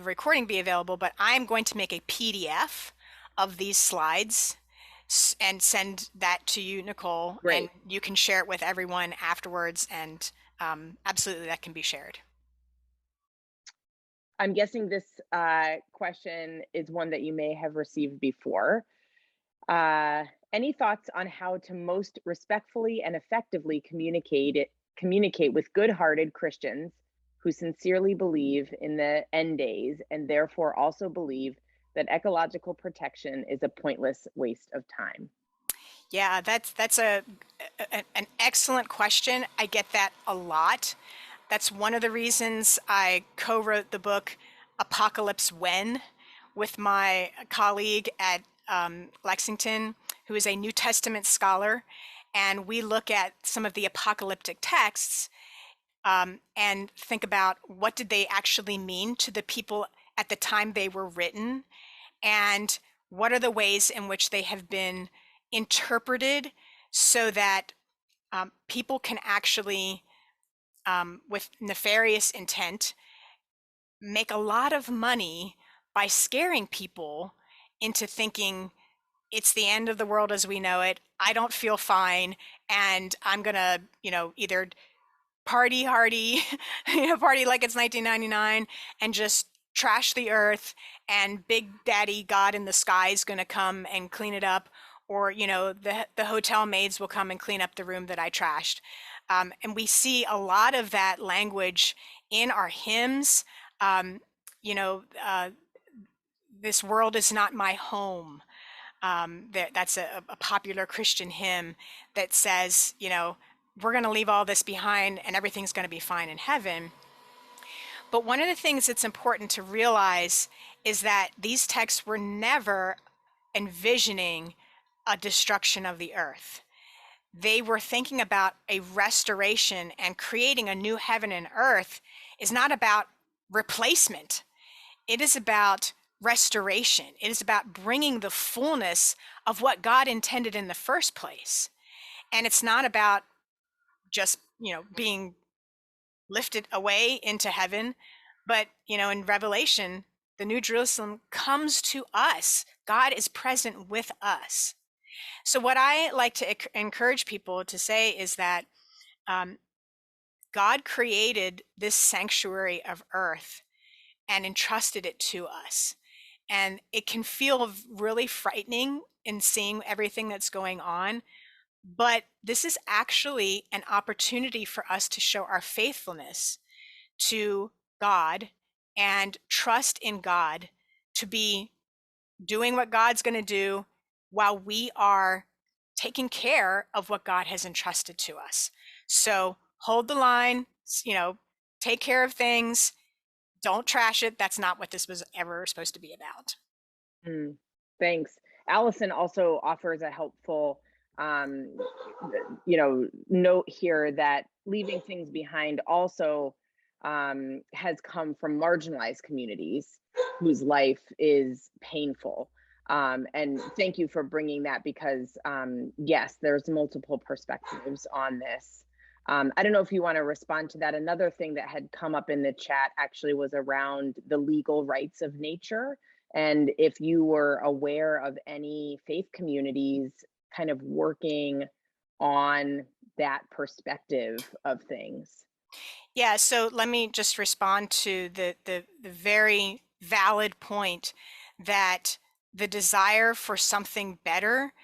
recording be available, but I'm going to make a PDF of these slides and send that to you, Nicole. Great. And you can share it with everyone afterwards, and absolutely that can be shared. I'm guessing this question is one that you may have received before. Any thoughts on how to most respectfully and effectively communicate with good-hearted Christians who sincerely believe in the end days and therefore also believe that ecological protection is a pointless waste of time? Yeah, that's an excellent question. I get that a lot. That's one of the reasons I co-wrote the book Apocalypse When with my colleague at Lexington, who is a New Testament scholar. And we look at some of the apocalyptic texts and think about what did they actually mean to the people at the time they were written, and what are the ways in which they have been interpreted so that people can actually, with nefarious intent, make a lot of money by scaring people into thinking it's the end of the world as we know it. I don't feel fine, and I'm gonna, either party hardy, party like it's 1999, and just trash the earth, and Big Daddy God in the sky is gonna come and clean it up, or the hotel maids will come and clean up the room that I trashed. And we see a lot of that language in our hymns. This world is not my home. That's a popular Christian hymn that says, we're going to leave all this behind and everything's going to be fine in heaven. But one of the things that's important to realize is that these texts were never envisioning a destruction of the earth. They were thinking about a restoration, and creating a new heaven and earth is not about replacement. It is about restoration. It is about bringing the fullness of what God intended in the first place. And it's not about just, being lifted away into heaven, but, in Revelation, the New Jerusalem comes to us. God is present with us. So what I like to encourage people to say is that God created this sanctuary of earth and entrusted it to us. And it can feel really frightening in seeing everything that's going on. But this is actually an opportunity for us to show our faithfulness to God and trust in God to be doing what God's going to do while we are taking care of what God has entrusted to us. So hold the line, take care of things, don't trash it. That's not what this was ever supposed to be about. Thanks. Allison also offers a helpful note here that leaving things behind also has come from marginalized communities whose life is painful. And thank you for bringing that, because yes, there's multiple perspectives on this. I don't know if you want to respond to that. Another thing that had come up in the chat actually was around the legal rights of nature, and if you were aware of any faith communities kind of working on that perspective of things. Yeah, so let me just respond to the very valid point that the desire for something better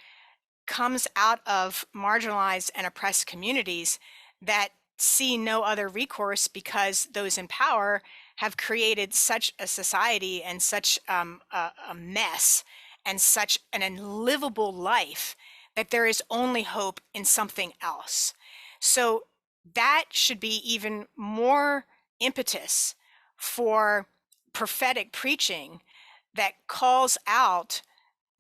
comes out of marginalized and oppressed communities that see no other recourse, because those in power have created such a society and such a mess and such an unlivable life that there is only hope in something else. So that should be even more impetus for prophetic preaching that calls out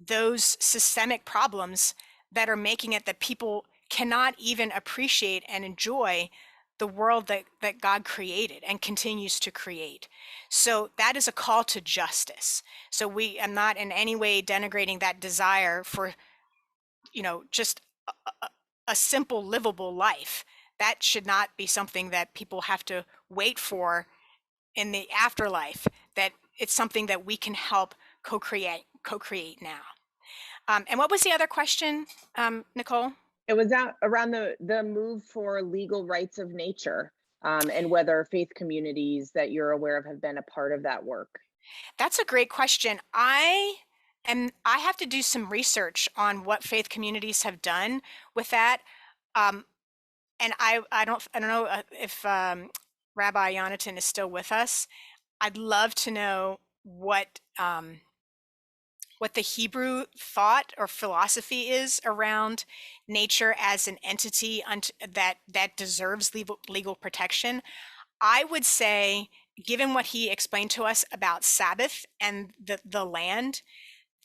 those systemic problems that are making it that people cannot even appreciate and enjoy the world that God created and continues to create. So that is a call to justice. So I'm not in any way denigrating that desire for, just a simple livable life. That should not be something that people have to wait for in the afterlife, that it's something that we can help co-create now. And what was the other question, Nicole? It was around the move for legal rights of nature, and whether faith communities that you're aware of have been a part of that work. That's a great question. I have to do some research on what faith communities have done with that. And I don't know if Rabbi Yonatan is still with us. I'd love to know what the Hebrew thought or philosophy is around nature as an entity that deserves legal protection. I would say, given what he explained to us about Sabbath and the land,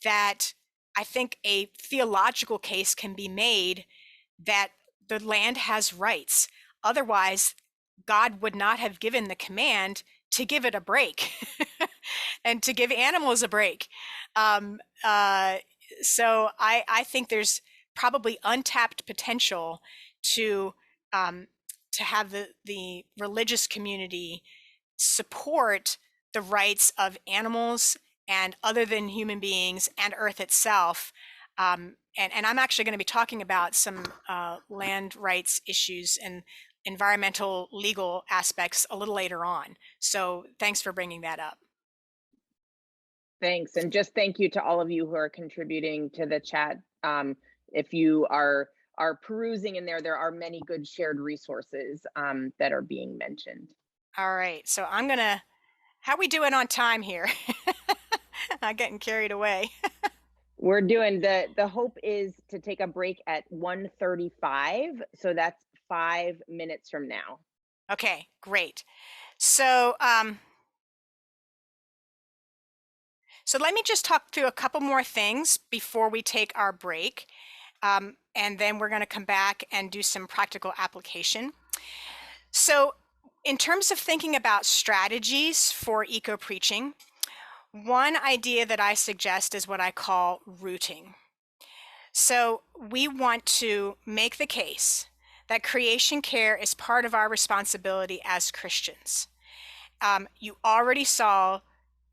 that I think a theological case can be made that the land has rights. Otherwise, God would not have given the command to give it a break and to give animals a break. So I think there's probably untapped potential to have the religious community support the rights of animals and other than human beings and Earth itself. And I'm actually going to be talking about some land rights issues and environmental legal aspects a little later on. So thanks for bringing that up. Thanks. And just thank you to all of you who are contributing to the chat. If you are perusing in there are many good shared resources that are being mentioned. All right. So how are we doing on time here? Not getting carried away. We're doing the hope is to take a break at 1:35. So that's 5 minutes from now. Okay, great. So, so let me just talk through a couple more things before we take our break. And then we're going to come back and do some practical application. So in terms of thinking about strategies for eco-preaching, one idea that I suggest is what I call rooting. So we want to make the case that creation care is part of our responsibility as Christians. You already saw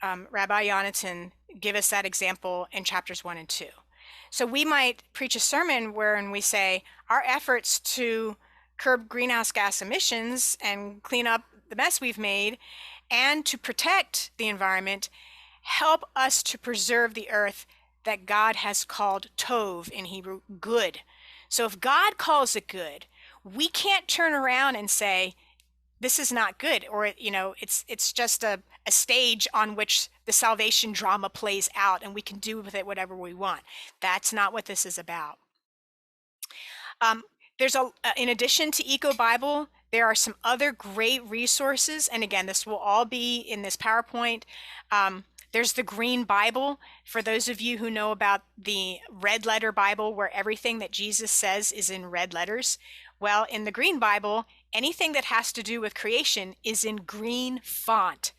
Rabbi Yonatan give us that example in chapters 1 and 2. So we might preach a sermon wherein we say our efforts to curb greenhouse gas emissions and clean up the mess we've made and to protect the environment help us to preserve the earth that God has called tov in Hebrew, good. So if God calls it good, we can't turn around and say, this is not good, or it's just a stage on which the salvation drama plays out and we can do with it whatever we want. That's not what this is about. In addition to Eco Bible, There are some other great resources. And again, this will all be in this PowerPoint. There's the Green Bible, for those of you who know about the red letter Bible, where everything that Jesus says is in red letters. Well, in the Green Bible, anything that has to do with creation is in green font.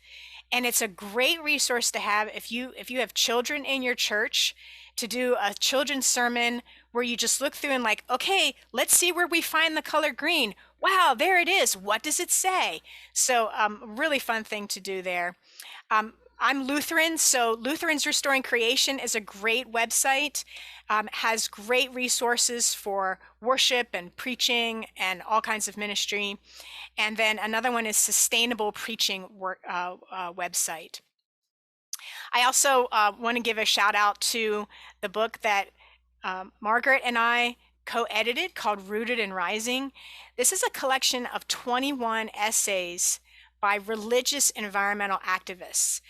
And it's a great resource to have if you have children in your church, to do a children's sermon where you just look through and like, okay, let's see where we find the color green. Wow, there it is. What does it say? So really fun thing to do there. I'm Lutheran, so Lutherans Restoring Creation is a great website, has great resources for worship and preaching and all kinds of ministry. And then another one is Sustainable Preaching website. I also want to give a shout out to the book that Margaret and I co-edited called Rooted and Rising. This is a collection of 21 essays by religious environmental activists.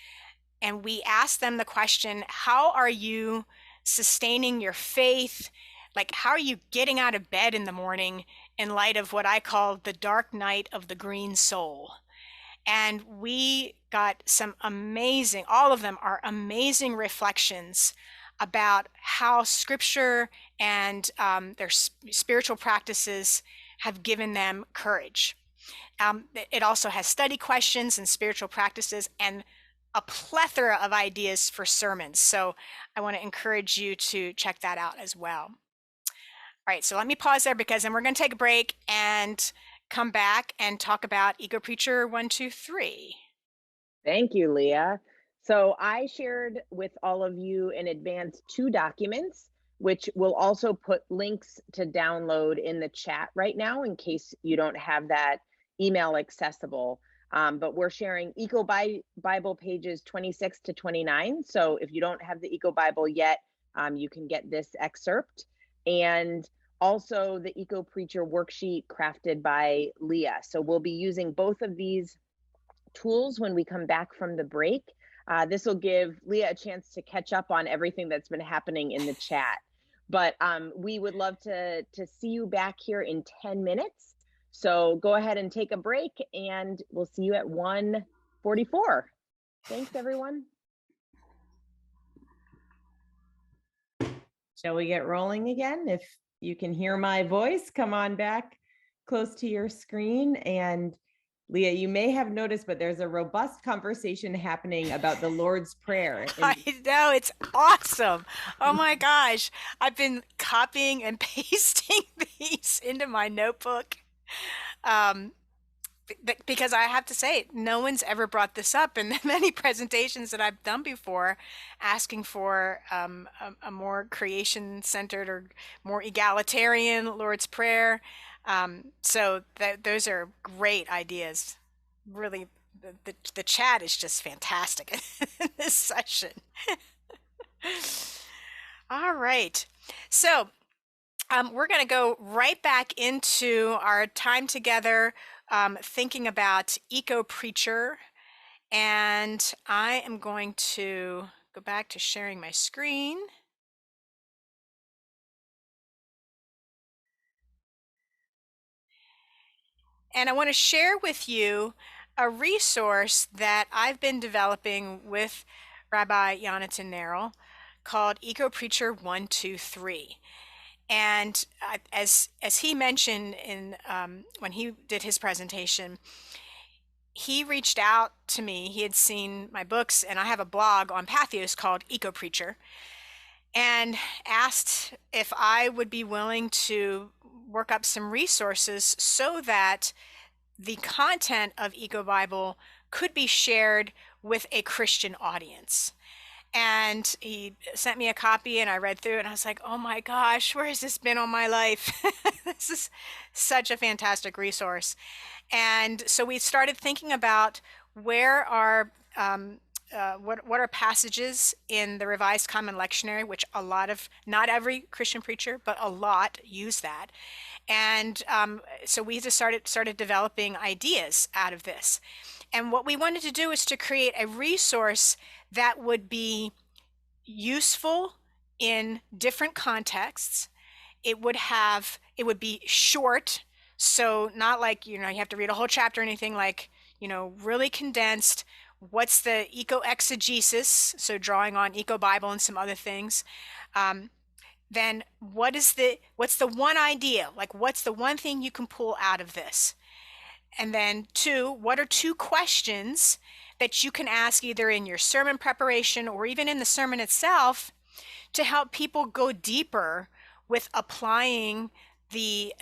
And we asked them the question, how are you sustaining your faith? Like, how are you getting out of bed in the morning in light of what I call the dark night of the green soul? And we got some amazing, all of them are amazing reflections about how scripture and their spiritual practices have given them courage. It also has study questions and spiritual practices and a plethora of ideas for sermons. So I want to encourage you to check that out as well. All right, so let me pause there because then we're going to take a break and come back and talk about EcoPreacher 1, 2, 3. Thank you, Leah. So I shared with all of you in advance 2 documents, which we'll also put links to download in the chat right now in case you don't have that email accessible. But we're sharing Eco Bible pages 26 to 29. So if you don't have the Eco Bible yet, you can get this excerpt. And also the EcoPreacher worksheet crafted by Leah. So we'll be using both of these tools when we come back from the break. This will give Leah a chance to catch up on everything that's been happening in the chat. But we would love to see you back here in 10 minutes. So go ahead and take a break and we'll see you at 1:44. Thanks, everyone. Shall we get rolling again? If you can hear my voice, come on back close to your screen. And Leah, you may have noticed, but there's a robust conversation happening about the Lord's Prayer. I know, it's awesome. Oh my gosh. I've been copying and pasting these into my notebook. Because I have to say, no one's ever brought this up in many presentations that I've done before, asking for a more creation-centered or more egalitarian Lord's Prayer. So those are great ideas. Really, the chat is just fantastic in this session. All right. So we're going to go right back into our time together thinking about EcoPreacher. And I am going to go back to sharing my screen. And I want to share with you a resource that I've been developing with Rabbi Yonatan Neril called EcoPreacher 1, 2, 3. And as he mentioned in when he did his presentation, he reached out to me. He had seen my books, and I have a blog on Patheos called EcoPreacher, and asked if I would be willing to work up some resources so that the content of Eco Bible could be shared with a Christian audience. And he sent me a copy and I read through it and I was like, oh my gosh, where has this been all my life? This is such a fantastic resource. And so we started thinking about where are what are passages in the Revised Common Lectionary, which a lot of, not every Christian preacher, but a lot use that. And so we just started developing ideas out of this. And what we wanted to do is to create a resource that would be useful in different contexts. It would be short, So not like, you have to read a whole chapter or anything, like, really condensed. What's the eco-exegesis? So drawing on eco-Bible and some other things. Then what's the one idea? Like, what's the one thing you can pull out of this? And then two, what are two questions that you can ask either in your sermon preparation or even in the sermon itself to help people go deeper with applying the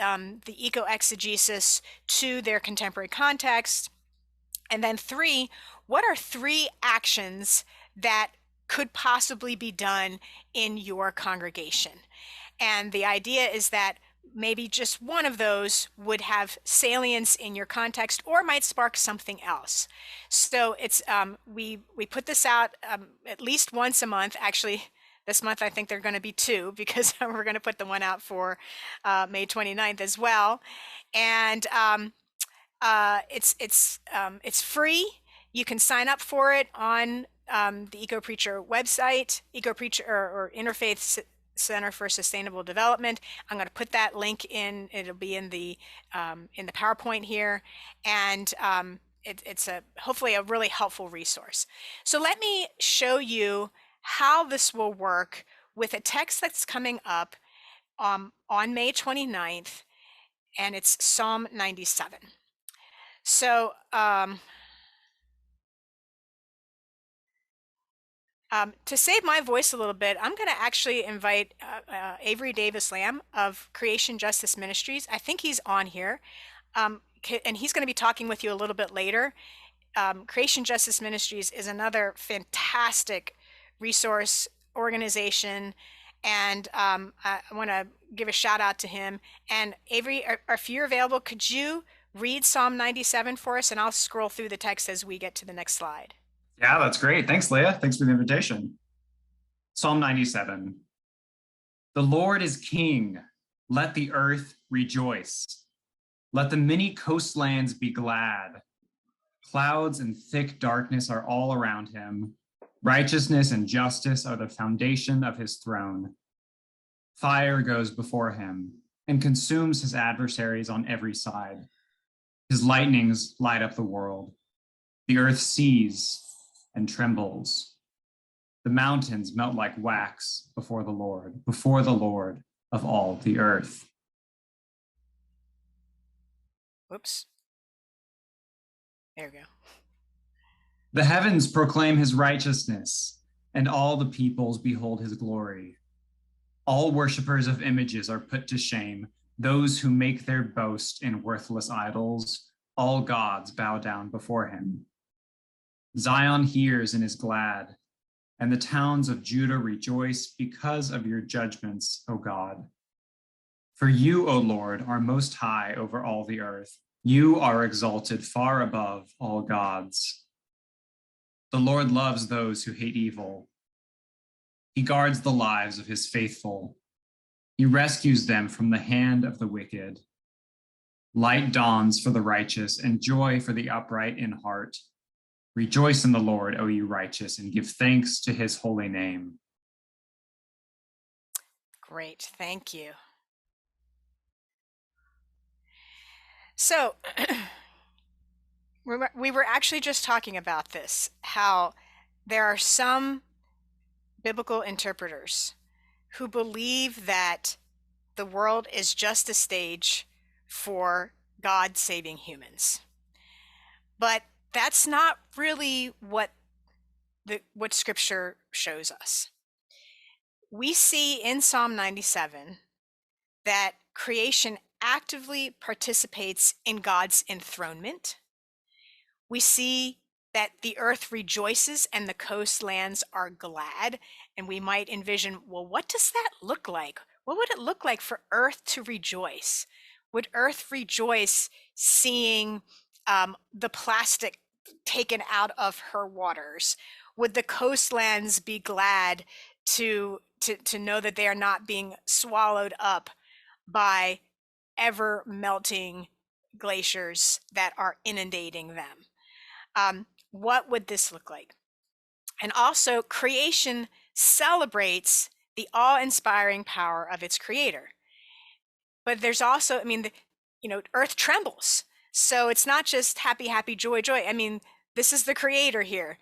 eco-exegesis to their contemporary context? And then three, what are three actions that could possibly be done in your congregation? And the idea is that maybe just one of those would have salience in your context or might spark something else. So it's we put this out at least once a month. Actually, this month I think they're going to be two, because we're going to put the one out for May 29th as well. And it's free. You can sign up for it on the EcoPreacher website, EcoPreacher or Interfaith Center for Sustainable Development. I'm going to put that link in. It'll be in the PowerPoint here, and it's hopefully a really helpful resource. So let me show you how this will work with a text that's coming up on May 29th, and it's Psalm 97. So to save my voice a little bit, I'm going to actually invite Avery Davis Lamb of Creation Justice Ministries. I think he's on here, and he's going to be talking with you a little bit later. Creation Justice Ministries is another fantastic resource organization, and I want to give a shout out to him. And Avery, if you're available, could you read Psalm 97 for us, and I'll scroll through the text as we get to the next slide. Yeah, that's great. Thanks, Leah. Thanks for the invitation. Psalm 97. The Lord is king. Let the earth rejoice. Let the many coastlands be glad. Clouds and thick darkness are all around him. Righteousness and justice are the foundation of his throne. Fire goes before him and consumes his adversaries on every side. His lightnings light up the world. The earth sees and trembles. The mountains melt like wax before the Lord of all the earth. Whoops. There we go. The heavens proclaim his righteousness, and all the peoples behold his glory. All worshipers of images are put to shame, those who make their boast in worthless idols. All gods bow down before him. Zion hears and is glad, and the towns of Judah rejoice because of your judgments, O God. For you, O Lord, are most high over all the earth. You are exalted far above all gods. The Lord loves those who hate evil. He guards the lives of his faithful. He rescues them from the hand of the wicked. Light dawns for the righteous and joy for the upright in heart. Rejoice in the Lord, O you righteous, and give thanks to his holy name. Great, thank you. So we were actually just talking about this, how there are some biblical interpreters who believe that the world is just a stage for God saving humans. But that's not really what Scripture shows us. We see in Psalm 97 that creation actively participates in God's enthronement. We see that the earth rejoices and the coastlands are glad. And we might envision, well, what does that look like? What would it look like for earth to rejoice? Would earth rejoice seeing the plastic taken out of her waters? Would the coastlands be glad to know that they are not being swallowed up by ever melting glaciers that are inundating them? What would this look like? And also, creation celebrates the awe-inspiring power of its creator. But there's also, earth trembles. So it's not just happy, happy, joy, joy. I mean, this is the creator here.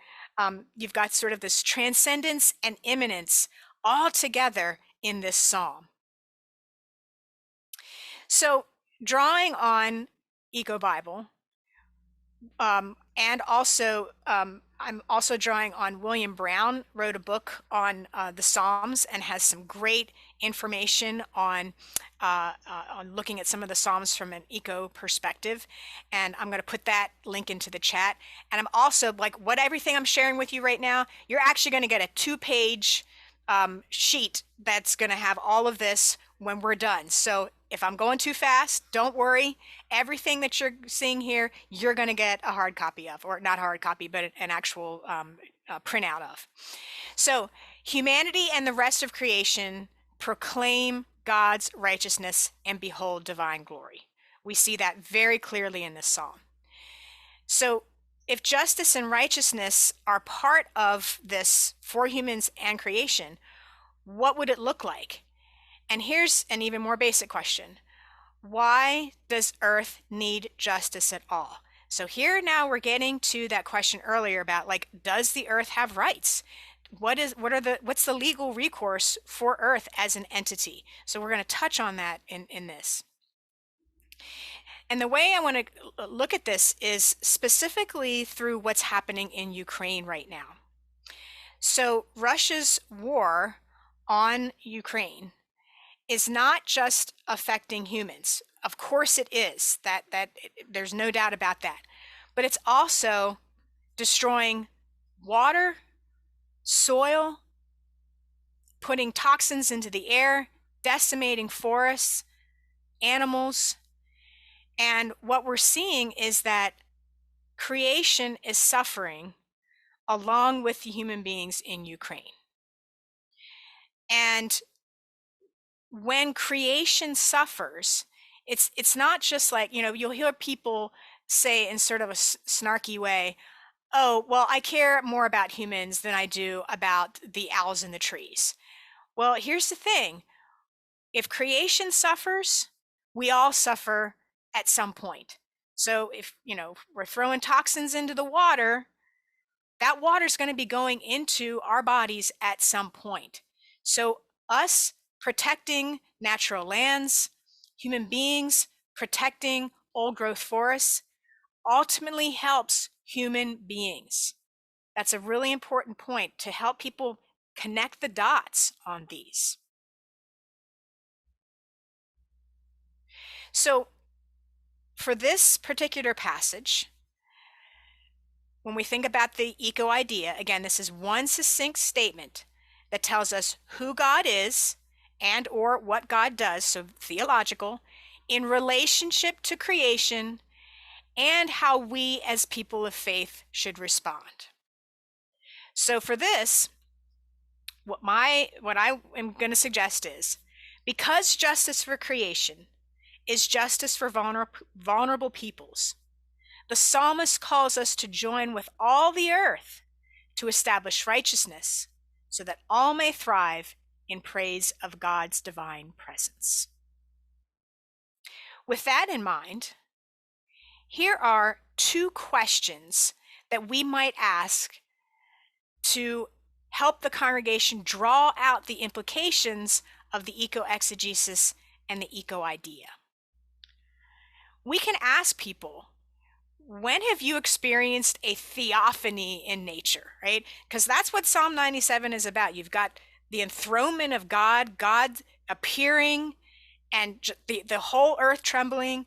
You've got sort of this transcendence and immanence all together in this psalm. So drawing on Eco Bible, and also I'm also drawing on William Brown, wrote a book on the Psalms and has some great information on looking at some of the Psalms from an eco perspective. And I'm going to put that link into the chat. And I'm also everything I'm sharing with you right now, you're actually going to get a 2-page sheet that's going to have all of this when we're done. So if I'm going too fast, don't worry. Everything that you're seeing here, you're going to get a hard copy of, or not hard copy, but an actual printout of. So humanity and the rest of creation proclaim God's righteousness and behold divine glory. We see that very clearly in this psalm. So if justice and righteousness are part of this for humans and creation, what would it look like? And here's an even more basic question. Why does Earth need justice at all? So here now we're getting to that question earlier about does the Earth have rights? What's the legal recourse for Earth as an entity? So we're going to touch on that in this. And the way I want to look at this is specifically through what's happening in Ukraine right now. So Russia's war on Ukraine is not just affecting humans. Of course it is. There's no doubt about that. But it's also destroying water, soil, putting toxins into the air, decimating forests, animals. And what we're seeing is that creation is suffering along with the human beings in Ukraine. And when creation suffers, it's not just you'll hear people say in sort of a snarky way, oh, well, I care more about humans than I do about the owls in the trees. Well, here's the thing. If creation suffers, we all suffer at some point. So if, we're throwing toxins into the water, that water is going to be going into our bodies at some point. So us protecting natural lands, human beings protecting old growth forests ultimately helps human beings. That's a really important point to help people connect the dots on these. So for this particular passage, when we think about the eco idea, again, this is one succinct statement that tells us who God is and or what God does, so theological, in relationship to creation and how we as people of faith should respond. So for this, what I am going to suggest is, because justice for creation is justice for vulnerable peoples, the psalmist calls us to join with all the earth to establish righteousness so that all may thrive in praise of God's divine presence. With that in mind, here are 2 questions that we might ask to help the congregation draw out the implications of the eco-exegesis and the eco-idea. We can ask people, when have you experienced a theophany in nature, right? Because that's what Psalm 97 is about. You've got the enthronement of God, God appearing, and the whole earth trembling.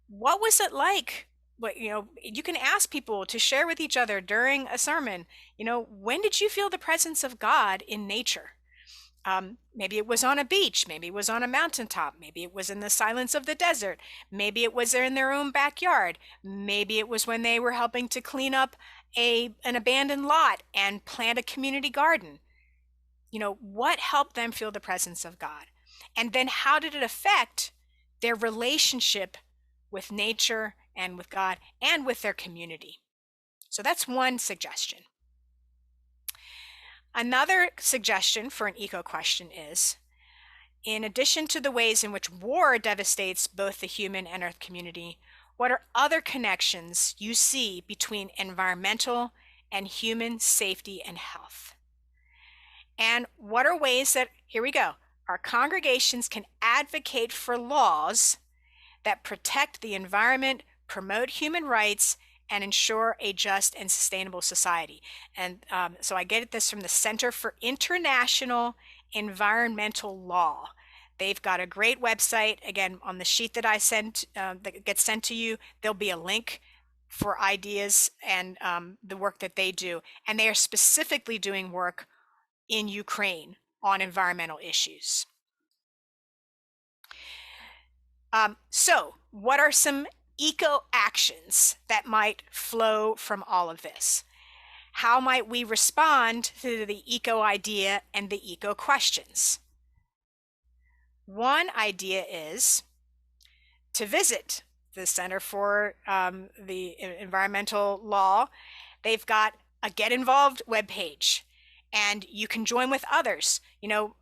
What was it like? You can ask people to share with each other during a sermon, when did you feel the presence of God in nature? Maybe it was on a beach, maybe it was on a mountaintop, maybe it was in the silence of the desert, maybe it was in their own backyard, maybe it was when they were helping to clean up an abandoned lot and plant a community garden. What helped them feel the presence of God? And then how did it affect their relationship with nature and with God and with their community? So that's one suggestion. Another suggestion for an eco question is, in addition to the ways in which war devastates both the human and earth community, what are other connections you see between environmental and human safety and health? And what are ways that, here we go, our congregations can advocate for laws that protect the environment, promote human rights, and ensure a just and sustainable society? And so I get this from the Center for International Environmental Law. They've got a great website. Again, on the sheet that I sent, that gets sent to you, there'll be a link for ideas and the work that they do. And they are specifically doing work in Ukraine on environmental issues. So what are some eco actions that might flow from all of this? How might we respond to the eco idea and the eco questions? One idea is to visit the Center for the Environmental Law. They've got a Get Involved webpage, and you can join with others. You know,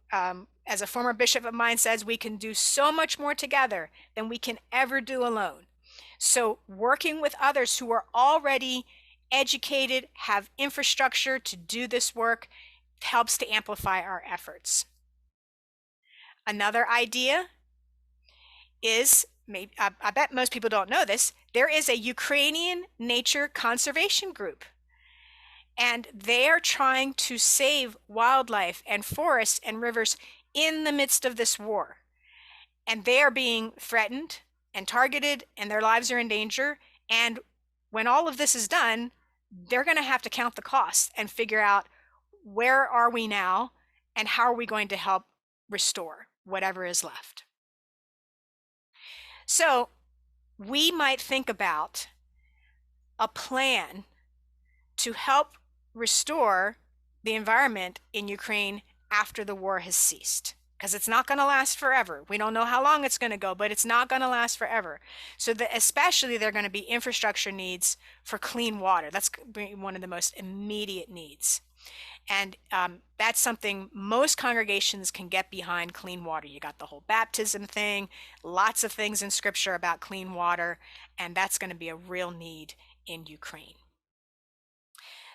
as a former bishop of mine says, we can do so much more together than we can ever do alone. So working with others who are already educated, have infrastructure to do this work, helps to amplify our efforts. Another idea is, maybe, I bet most people don't know this, there is a Ukrainian nature conservation group, and they are trying to save wildlife and forests and rivers in the midst of this war. And they are being threatened and targeted, and their lives are in danger. And when all of this is done, they're going to have to count the costs and figure out, where are we now and how are we going to help restore whatever is left. So we might think about a plan to help restore the environment in Ukraine after the war has ceased, because it's not going to last forever. We don't know how long it's going to go, but it's not going to last forever. So especially there are going to be infrastructure needs for clean water. That's one of the most immediate needs. And that's something most congregations can get behind, clean water. You got the whole baptism thing, lots of things in scripture about clean water, and that's going to be a real need in Ukraine.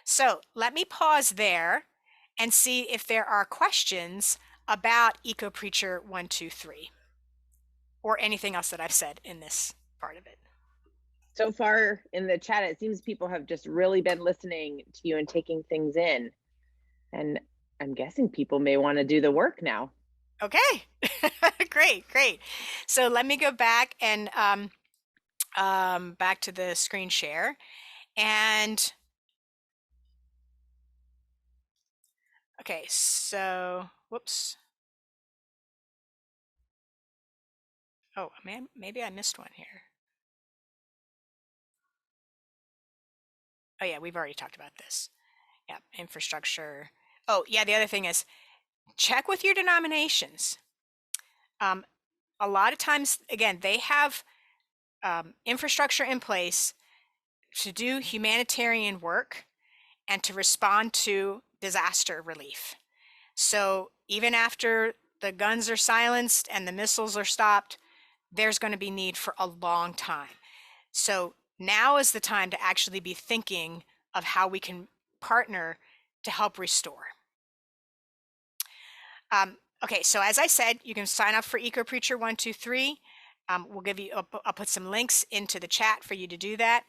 So let me pause there and see if there are questions about EcoPreacher 123 or anything else that I've said in this part of it. So far in the chat, it seems people have just really been listening to you and taking things in. And I'm guessing people may want to do the work now. Okay, great. So let me go back and back to the screen share. And okay, so whoops. Oh, man, maybe I missed one here. Oh yeah, we've already talked about this. Yeah, infrastructure. Oh yeah, the other thing is, check with your denominations. A lot of times, again, they have infrastructure in place to do humanitarian work and to respond to disaster relief. So even after the guns are silenced and the missiles are stopped, there's going to be need for a long time. So now is the time to actually be thinking of how we can partner to help restore. Okay, so as I said, you can sign up for EcoPreacher 123. We'll give you, I'll put some links into the chat for you to do that.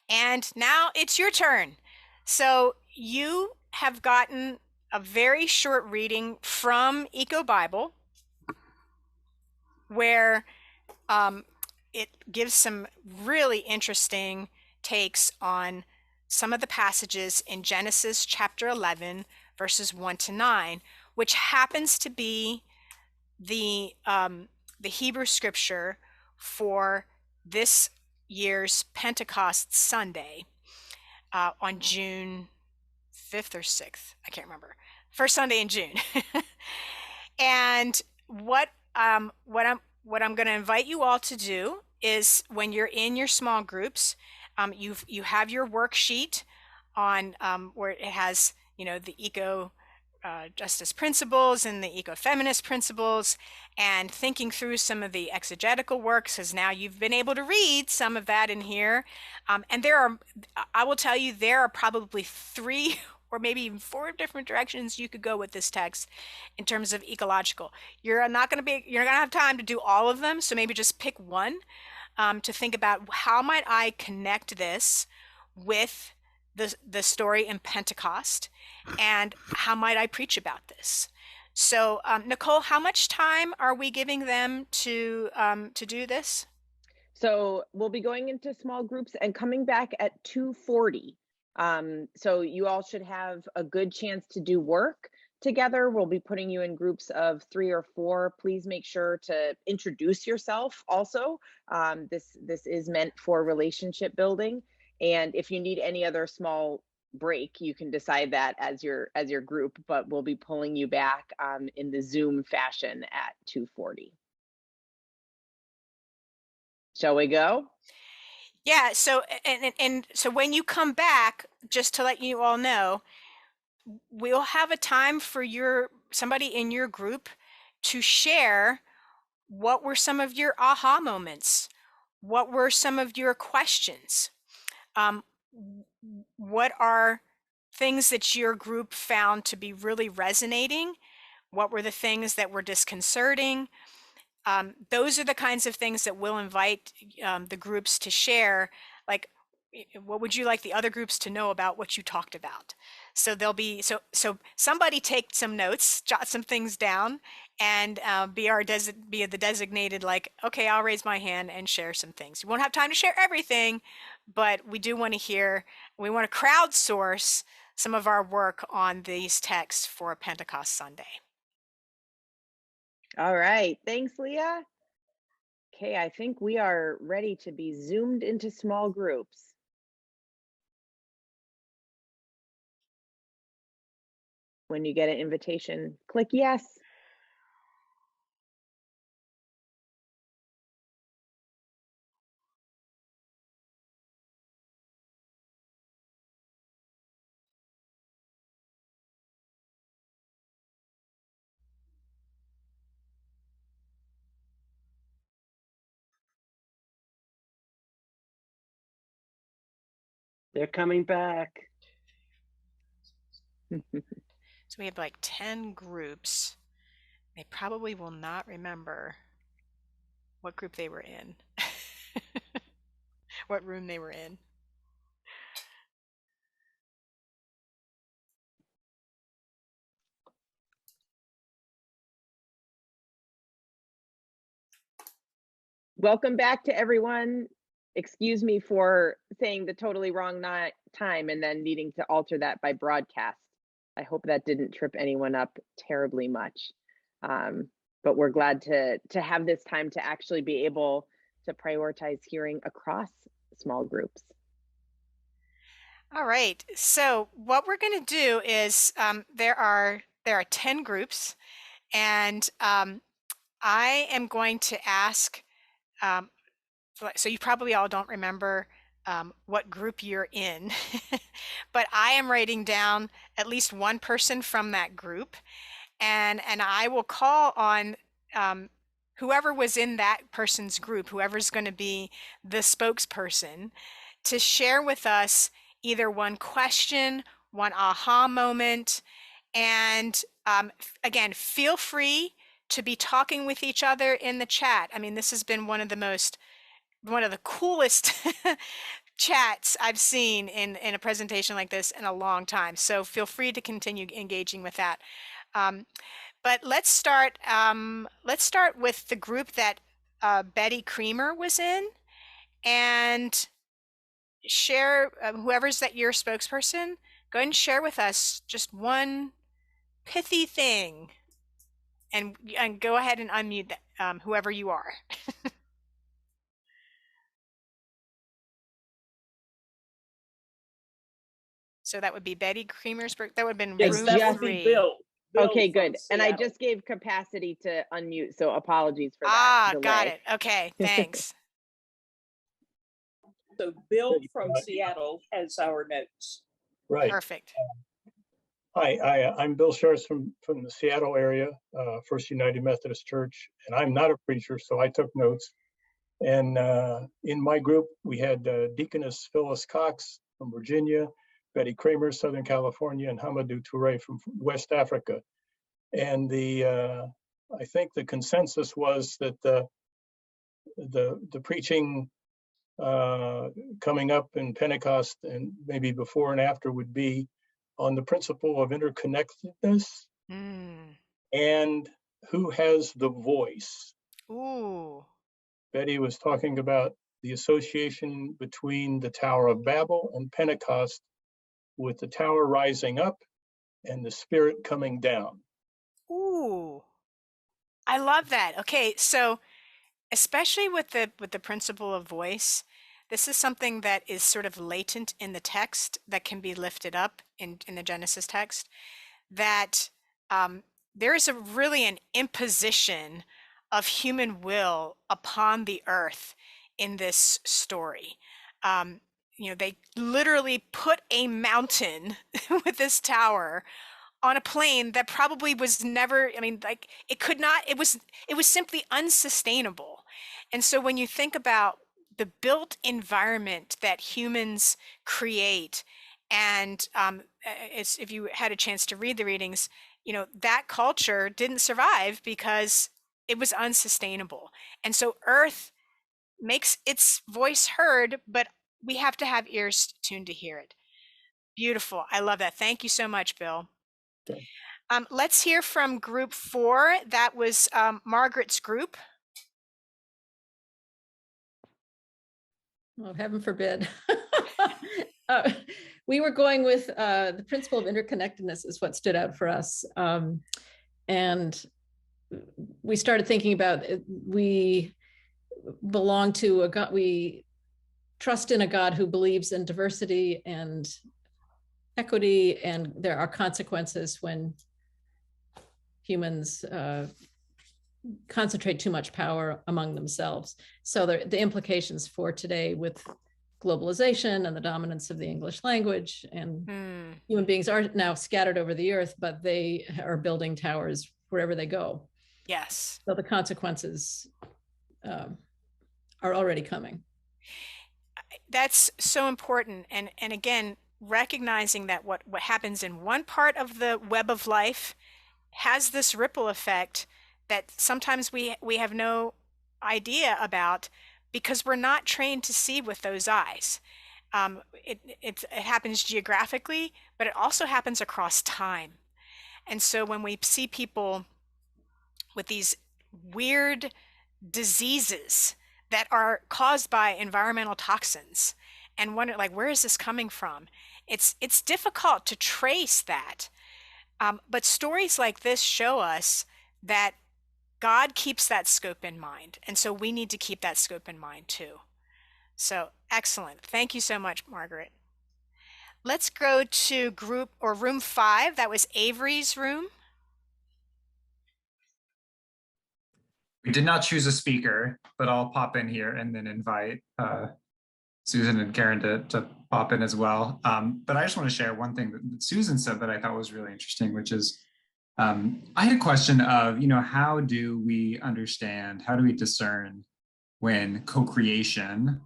And now it's your turn. So you have gotten a very short reading from Eco Bible, where it gives some really interesting takes on some of the passages in Genesis chapter 11, verses 1 to 9, which happens to be the Hebrew scripture for this year's Pentecost Sunday on June 5th or 6th. I can't remember. First Sunday in June. And what I'm going to invite you all to do is, when you're in your small groups, you have your worksheet on where it has, the eco justice principles and the ecofeminist principles, and thinking through some of the exegetical works, because now you've been able to read some of that in here. And there are, I will tell you, there are probably 3 or maybe even 4 different directions you could go with this text in terms of ecological. You're not going to have time to do all of them, so maybe just pick one to think about, how might I connect this with the story in Pentecost, and how might I preach about this? So Nicole, how much time are we giving them to do this? So we'll be going into small groups and coming back at 2:40. So you all should have a good chance to do work together. We'll be putting you in groups of 3 or 4. Please make sure to introduce yourself also. This is meant for relationship building. And if you need any other small break, you can decide that as your group, but we'll be pulling you back in the Zoom fashion at 2:40. Shall we go? Yeah, so and so when you come back, just to let you all know, we'll have a time for somebody in your group to share what were some of your aha moments, what were some of your questions, what are things that your group found to be really resonating, what were the things that were disconcerting. Those are the kinds of things that we'll invite the groups to share. Like, what would you like the other groups to know about what you talked about? So there'll be, so somebody take some notes, jot some things down, and be the designated, like, okay, I'll raise my hand and share some things. You won't have time to share everything, but we do want to hear, we want to crowdsource some of our work on these texts for Pentecost Sunday. All right, thanks, Leah. Okay, I think we are ready to be zoomed into small groups. When you get an invitation, click yes. They're coming back. So we have like 10 groups. They probably will not remember what group they were in, what room they were in. Welcome back to everyone. Excuse me for saying the totally wrong time and then needing to alter that by broadcast. I hope that didn't trip anyone up terribly much. But we're glad to have this time to actually be able to prioritize hearing across small groups. All right, so what we're going to do is there are 10 groups, and I am going to ask, so you probably all don't remember what group you're in, but I am writing down at least one person from that group, and I will call on whoever was in that person's group, whoever's going to be the spokesperson, to share with us either one question, one aha moment, and again, feel free to be talking with each other in the chat. I mean, this has been one of the coolest chats I've seen in a presentation like this in a long time. So feel free to continue engaging with that. But let's start with the group that Betty Creamer was in, and share, whoever's that your spokesperson, go ahead and share with us just one pithy thing, and go ahead and unmute whoever you are. So that would be Betty Creamer's, that would have been Yes, room that would 3. be Bill. Okay, from good. And I Seattle. just gave capacity to unmute, so apologies for that delay. Got it. Okay, thanks. So Bill from Seattle has our notes. Right. Perfect. Hi, I'm Bill Shars from the Seattle area, First United Methodist Church, and I'm not a preacher, so I took notes. And in my group, we had Deaconess Phyllis Cox from Virginia, Betty Kramer, Southern California, and Hamadou Touré from West Africa. And I think the consensus was that the preaching coming up in Pentecost and maybe before and after would be on the principle of interconnectedness and who has the voice. Ooh. Betty was talking about the association between the Tower of Babel and Pentecost, with the tower rising up and the Spirit coming down. Ooh. I love that. Okay, so especially with the principle of voice, this is something that is sort of latent in the text that can be lifted up in the Genesis text, that there is really an imposition of human will upon the earth in this story. They literally put a mountain with this tower on a plane that probably was never, it could not, it was simply unsustainable. And so when you think about the built environment that humans create, and if you had a chance to read the readings, that culture didn't survive because it was unsustainable. And so Earth makes its voice heard, but we have to have ears tuned to hear it. Beautiful. I love that. Thank you so much, Bill. Okay. Let's hear from group 4. That was Margaret's group. Oh, heaven forbid. We were going with the principle of interconnectedness is what stood out for us. And we started thinking about we belong to a God, we trust in a God who believes in diversity and equity, and there are consequences when humans concentrate too much power among themselves. So the implications for today with globalization and the dominance of the English language, and human beings are now scattered over the earth, but they are building towers wherever they go. Yes. So the consequences are already coming. That's so important. And again, recognizing that what happens in one part of the web of life has this ripple effect that sometimes we have no idea about, because we're not trained to see with those eyes. It happens geographically, but it also happens across time. And so when we see people with these weird diseases that are caused by environmental toxins and wonder, like, where is this coming from? It's difficult to trace that. But stories like this show us that God keeps that scope in mind. And so we need to keep that scope in mind too. So excellent. Thank you so much, Margaret. Let's go to room 5. That was Avery's room. We did not choose a speaker, but I'll pop in here and then invite Susan and Karen to pop in as well. But I just want to share one thing that Susan said that I thought was really interesting, which is I had a question of, how do we understand, how do we discern when co-creation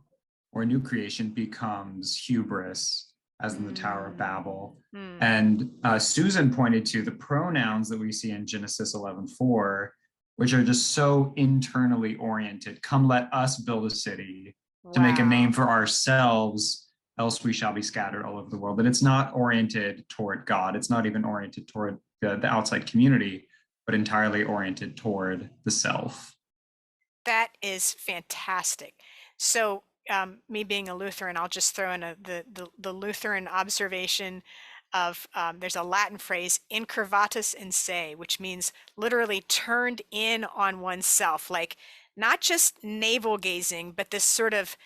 or new creation becomes hubris, as in the Tower of Babel? And Susan pointed to the pronouns that we see in Genesis 11:4, which are just so internally oriented. Come, let us build a city to make a name for ourselves, else we shall be scattered all over the world. But it's not oriented toward God. It's not even oriented toward the outside community, but entirely oriented toward the self. That is fantastic. So me being a Lutheran, I'll just throw in the Lutheran observation of there's a Latin phrase, incurvatus in se, which means literally turned in on oneself, like not just navel gazing, but this sort of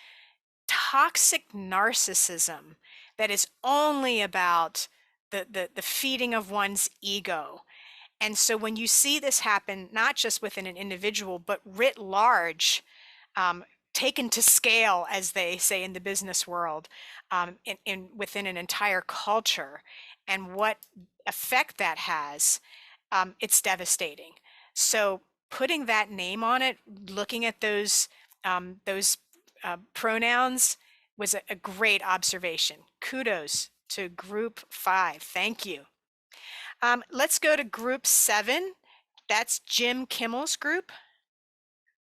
toxic narcissism that is only about the feeding of one's ego. And so when you see this happen, not just within an individual, but writ large, taken to scale, as they say in the business world, within an entire culture, and what effect that has, it's devastating. So putting that name on it, looking at those pronouns was a great observation. Kudos to group 5. Thank you. Let's go to group 7. That's Jim Kimmel's group.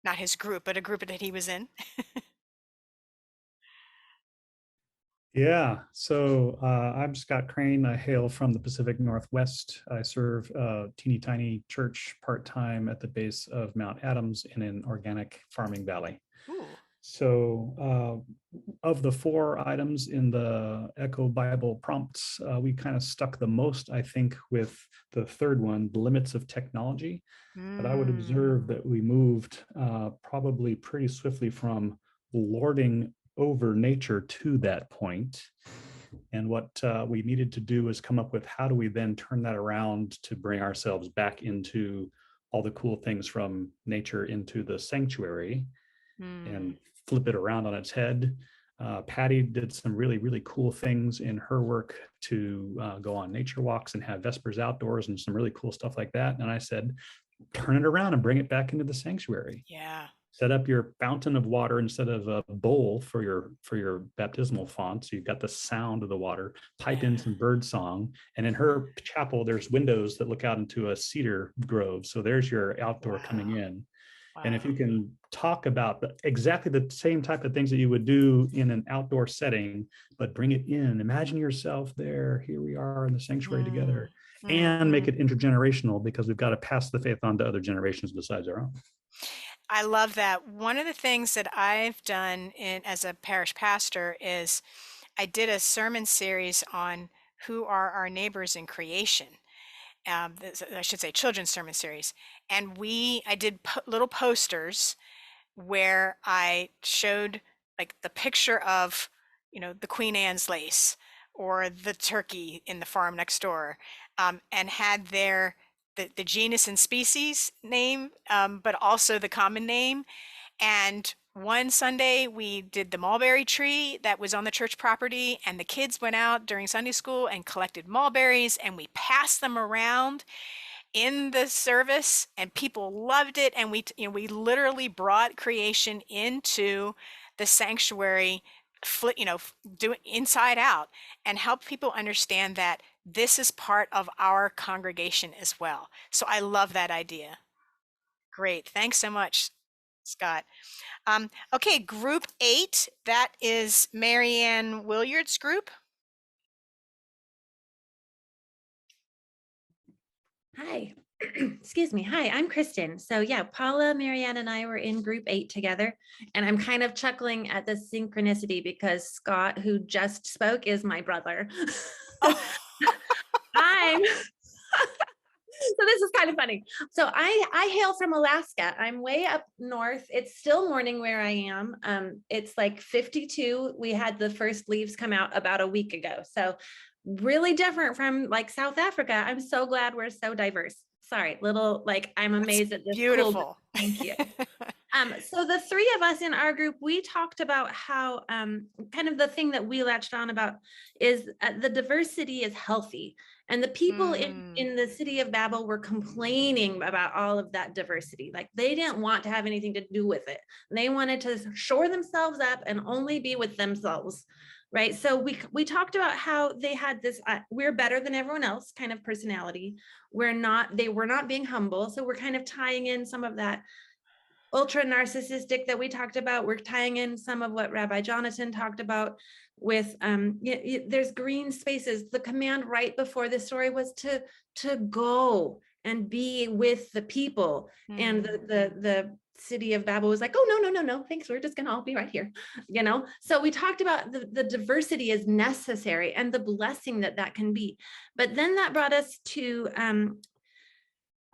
Not his group, but a group that he was in. Yeah, so I'm Scott Crane. I hail from the Pacific Northwest. I serve a teeny tiny church part-time at the base of Mount Adams in an organic farming valley. Ooh. So of the 4 items in the Echo Bible prompts, we kind of stuck the most, I think, with the third one, the limits of technology. But I would observe that we moved probably pretty swiftly from lording over nature to that point. And what we needed to do is come up with how do we then turn that around to bring ourselves back into all the cool things from nature into the sanctuary and flip it around on its head. Patty did some really, really cool things in her work to go on nature walks and have Vespers outdoors and some really cool stuff like that. And I said, turn it around and bring it back into the sanctuary. Yeah. Set up your fountain of water instead of a bowl for your baptismal font. So you've got the sound of the water, pipe in some bird song. And in her chapel, there's windows that look out into a cedar grove. So there's your outdoor coming in. Wow. And if you can talk about exactly the same type of things that you would do in an outdoor setting, but bring it in, imagine yourself there, here we are in the sanctuary together, and make it intergenerational, because we've got to pass the faith on to other generations besides our own. I love that. One of the things that I've done as a parish pastor is I did a sermon series on who are our neighbors in creation. I should say children's sermon series. And I did little posters where I showed like the picture of, the Queen Anne's lace or the turkey in the farm next door, and had the genus and species name, but also the common name. And one Sunday we did the mulberry tree that was on the church property, and the kids went out during Sunday school and collected mulberries, and we passed them around in the service, and people loved it. And we literally brought creation into the sanctuary, do it inside out, and help people understand that this is part of our congregation as well. So I love that idea. Great. Thanks so much, Scott. Okay, group 8, that is Marianne Williard's group. Hi, excuse me. Hi, I'm Kristen. So yeah, Paula, Marianne, and I were in group 8 together, and I'm kind of chuckling at the synchronicity because Scott, who just spoke, is my brother. So this is kind of funny. So I hail from Alaska. I'm way up north. It's still morning where I am. It's like 52. We had the first leaves come out about a week ago. So really different from like South Africa. I'm so glad we're so diverse. Sorry, I'm amazed at this. Beautiful. Cool. Thank you. So the 3 of us in our group, we talked about how kind of the thing that we latched on about is the diversity is healthy. And the people in the city of Babel were complaining about all of that diversity. Like they didn't want to have anything to do with it. They wanted to shore themselves up and only be with themselves. Right. So we talked about how they had this, we're better than everyone else kind of personality. They were not being humble. So we're kind of tying in some of that ultra narcissistic that we talked about. We're tying in some of what Rabbi Yonatan talked about with, there's green spaces. The command right before this story was to go and be with the people. And the city of Babel was like, oh, no, thanks. We're just going to all be right here. So we talked about the diversity is necessary and the blessing that can be. But then that brought us to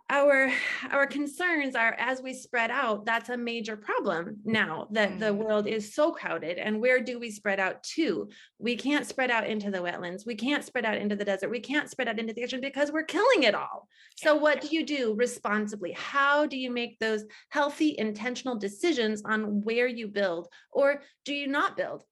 our concerns are as we spread out, that's a major problem now that the world is so crowded. And where do we spread out to? We can't spread out into the wetlands. We can't spread out into the desert. We can't spread out into the ocean because we're killing it all. So what do you do responsibly? How do you make those healthy, intentional decisions on where you build, or do you not build?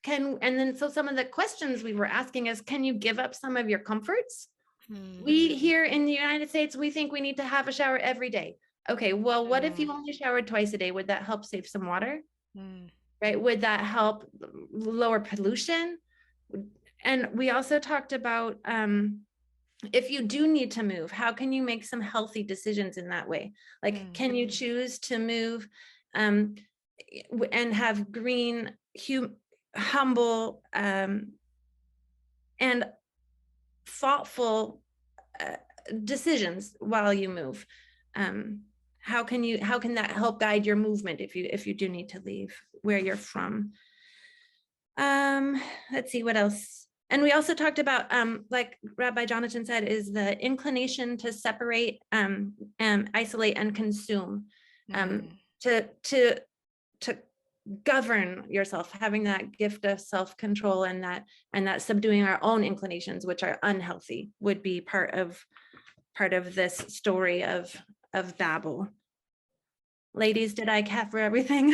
and then so some of the questions we were asking is, can you give up some of your comforts? Mm. We here in the United States, we think we need to have a shower every day. Okay, well, what if you only showered twice a day? Would that help save some water? Mm. Right? Would that help lower pollution? And we also talked about if you do need to move, how can you make some healthy decisions in that way? Like, can you choose to move and have green, humble, and thoughtful decisions while you move? How can that help guide your movement if you do need to leave where you're from? Let's see what else. And we also talked about, like Rabbi Yonatan said, is the inclination to separate, isolate, and consume, to govern yourself, having that gift of self-control, and that subduing our own inclinations, which are unhealthy, would be part of this story of Babel. Ladies, did I cover everything?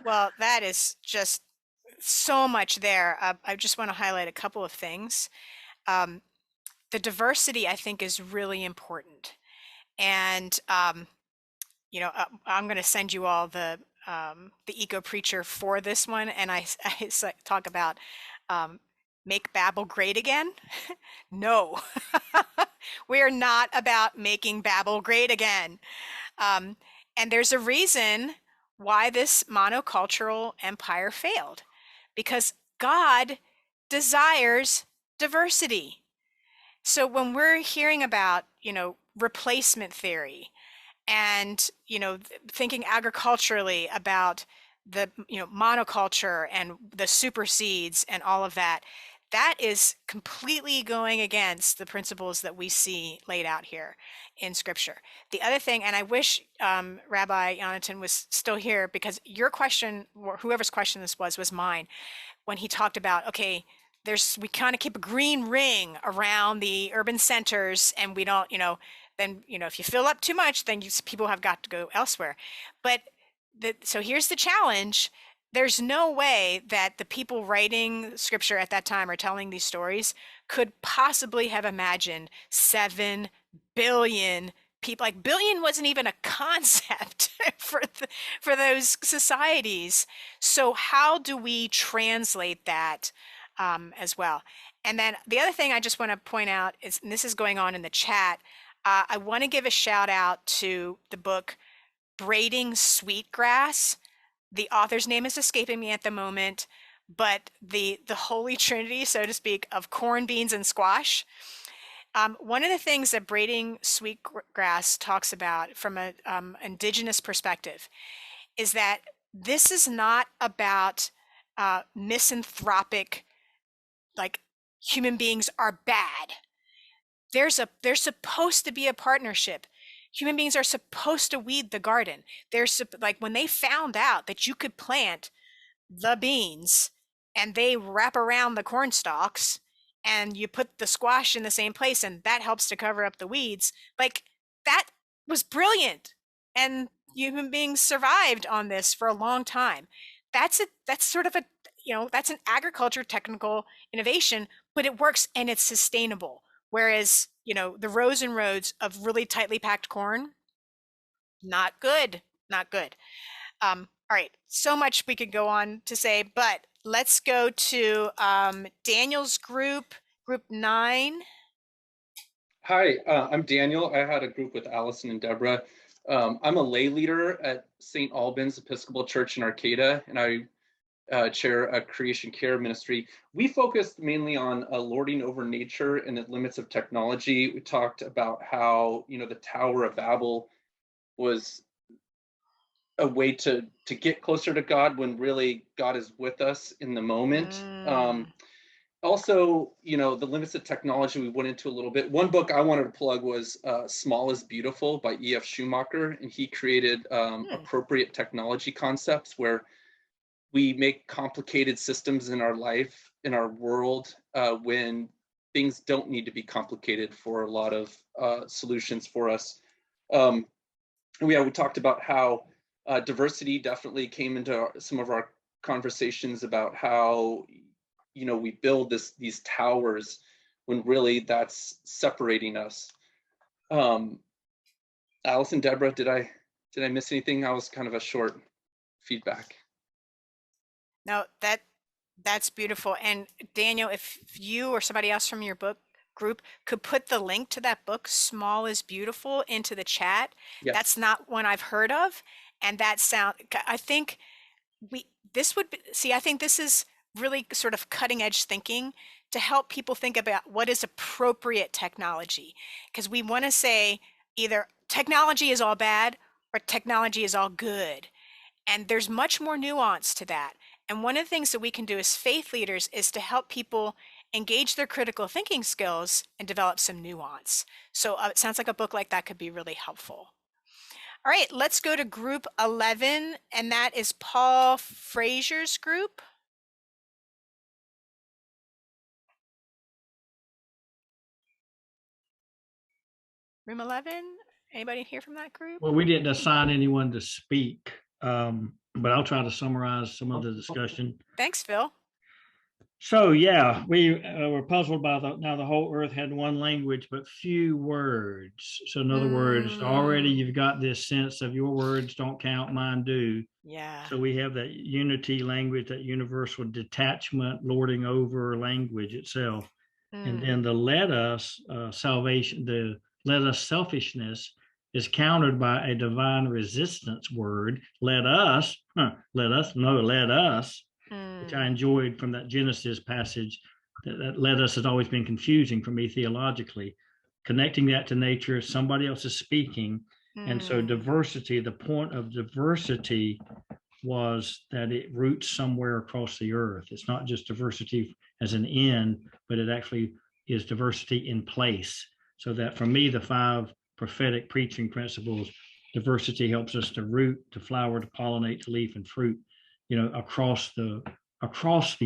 Well, that is just so much there. I just want to highlight a couple of things. The diversity, I think, is really important. And, you know, I'm going to send you all the EcoPreacher for this one. And I talk about make Babel great again. No, we are not about making Babel great again. And there's a reason why this monocultural empire failed. Because God desires diversity. So when we're hearing about, you know, replacement theory and, you know, thinking agriculturally about the, you know, monoculture and the supersedes and all of that, that is completely going against the principles that we see laid out here in Scripture. The other thing, and I wish Rabbi Yonatan was still here, because your question, or whoever's question this was mine, when he talked about, okay, we kind of keep a green ring around the urban centers, and we don't, you know, then, you know, if you fill up too much, then people have got to go elsewhere. But so here's the challenge. There's no way that the people writing Scripture at that time or telling these stories could possibly have imagined 7 billion people. Like, billion wasn't even a concept for those societies. So how do we translate that as well? And then the other thing I just want to point out is, and this is going on in the chat, I want to give a shout out to the book Braiding Sweetgrass. The author's name is escaping me at the moment, but the holy trinity, so to speak, of corn, beans, and squash. One of the things that Braiding Sweetgrass talks about from an indigenous perspective is that this is not about misanthropic, like human beings are bad. There's supposed to be a partnership. Human beings are supposed to weed the garden. Like when they found out that you could plant the beans and they wrap around the corn stalks and you put the squash in the same place and that helps to cover up the weeds, like that was brilliant. And human beings survived on this for a long time. That's sort of a, you know, that's an agriculture technical innovation, but it works and it's sustainable. Whereas, you know, the rows and rows of really tightly packed corn, not good, not good. All right, so much we could go on to say, but let's go to Daniel's group 9. Hi, I'm Daniel. I had a group with Allison and Deborah. I'm a lay leader at St. Albans Episcopal Church in Arcata, and I chair a creation care ministry. We focused mainly on lording over nature and the limits of technology. We talked about how, you know, the Tower of Babel was a way to get closer to God when really God is with us in the moment. Also, you know, the limits of technology we went into a little bit. One book I wanted to plug was Small is Beautiful by E.F. Schumacher, and he created appropriate technology concepts where we make complicated systems in our life, in our world, when things don't need to be complicated for a lot of solutions for us. We talked about how diversity definitely came into some of our conversations about how, you know, we build these towers when really that's separating us. Alice and Deborah, did I miss anything? That was kind of a short feedback. No, that's beautiful. And Daniel, if you or somebody else from your book group could put the link to that book, Small is Beautiful, into the chat. Yes. That's not one I've heard of. And I think I think this is really sort of cutting edge thinking to help people think about what is appropriate technology. Because we want to say either technology is all bad or technology is all good. And there's much more nuance to that. And one of the things that we can do as faith leaders is to help people engage their critical thinking skills and develop some nuance. So it sounds like a book like that could be really helpful. All right, let's go to group 11, and that is Paul Frazier's group. Room 11, anybody here from that group? Well, we didn't assign anyone to speak, but I'll try to summarize some of the discussion. Thanks, Phil. So yeah, we were puzzled by now the whole earth had one language, but few words. So in other words, already you've got this sense of your words don't count, mine do. Yeah. So we have that unity language, that universal detachment, lording over language itself. And then the let us salvation, the let us selfishness is countered by a divine resistance word. Let us, which I enjoyed from that Genesis passage. That let us has always been confusing for me theologically. Connecting that to nature, somebody else is speaking. And so diversity, the point of diversity was that it roots somewhere across the earth. It's not just diversity as an end, but it actually is diversity in place. So that for me, the 5 prophetic preaching principles, diversity helps us to root, to flower, to pollinate, to leaf and fruit, you know, across the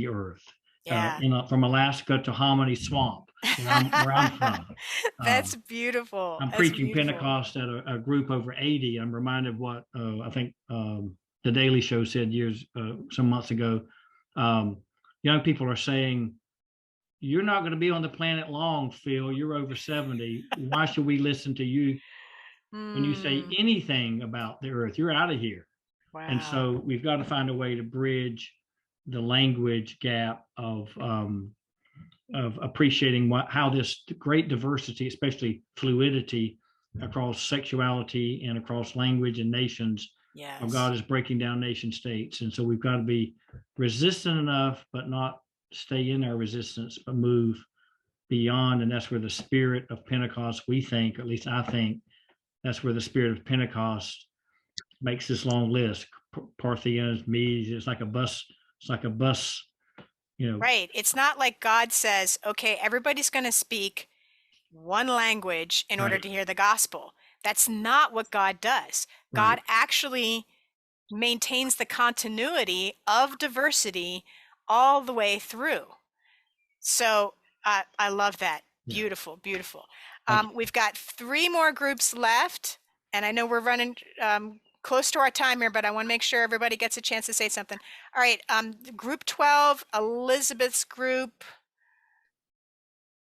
earth. Yeah. From Alaska to Hominy Swamp, where I'm from. That's beautiful. I'm preaching Pentecost at a group over 80. I'm reminded of what I think the Daily Show said some months ago. Young people are saying, you're not going to be on the planet long, Phil. You're over 70. Why should we listen to you when you say anything about the earth? You're out of here. Wow. And so we've got to find a way to bridge the language gap of appreciating how this great diversity, especially fluidity across sexuality and across language and nations, yes. How God is breaking down nation states. And so we've got to be resistant enough, but not stay in our resistance, but move beyond. And that's where the spirit of Pentecost, we think, or at least I think, that's where the spirit of Pentecost makes this long list. Parthians, Medes, it's like a bus, you know. Right. It's not like God says, okay, everybody's going to speak one language in order to hear the gospel. That's not what God does. God actually maintains the continuity of diversity all the way through. So I love that. Beautiful, beautiful. We've got 3 more groups left, and I know we're running close to our time here, but I want to make sure everybody gets a chance to say something. All right, group 12, Elizabeth's group.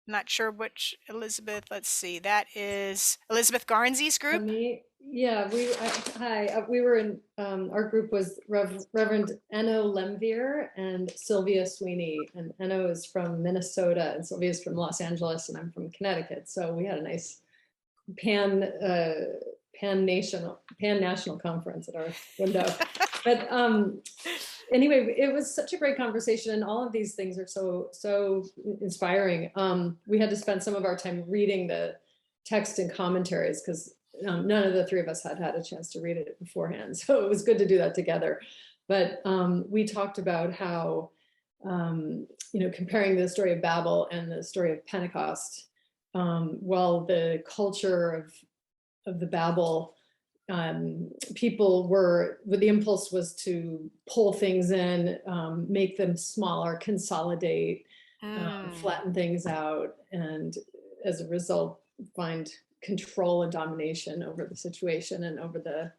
Not sure which Elizabeth. Let's see. That is Elizabeth Garnsey's group. Yeah, we were in, our group was Reverend Enno Lemvier and Sylvia Sweeney. And Enno is from Minnesota and Sylvia is from Los Angeles and I'm from Connecticut. So we had a nice pan-national conference at our window. But anyway, it was such a great conversation and all of these things are so inspiring. We had to spend some of our time reading the text and commentaries because none of the 3 of us had a chance to read it beforehand. So it was good to do that together. But we talked about how, comparing the story of Babel and the story of Pentecost, while the culture of the Babel, people the impulse was to pull things in, make them smaller, consolidate, flatten things out, and as a result, find control and domination over the situation and over the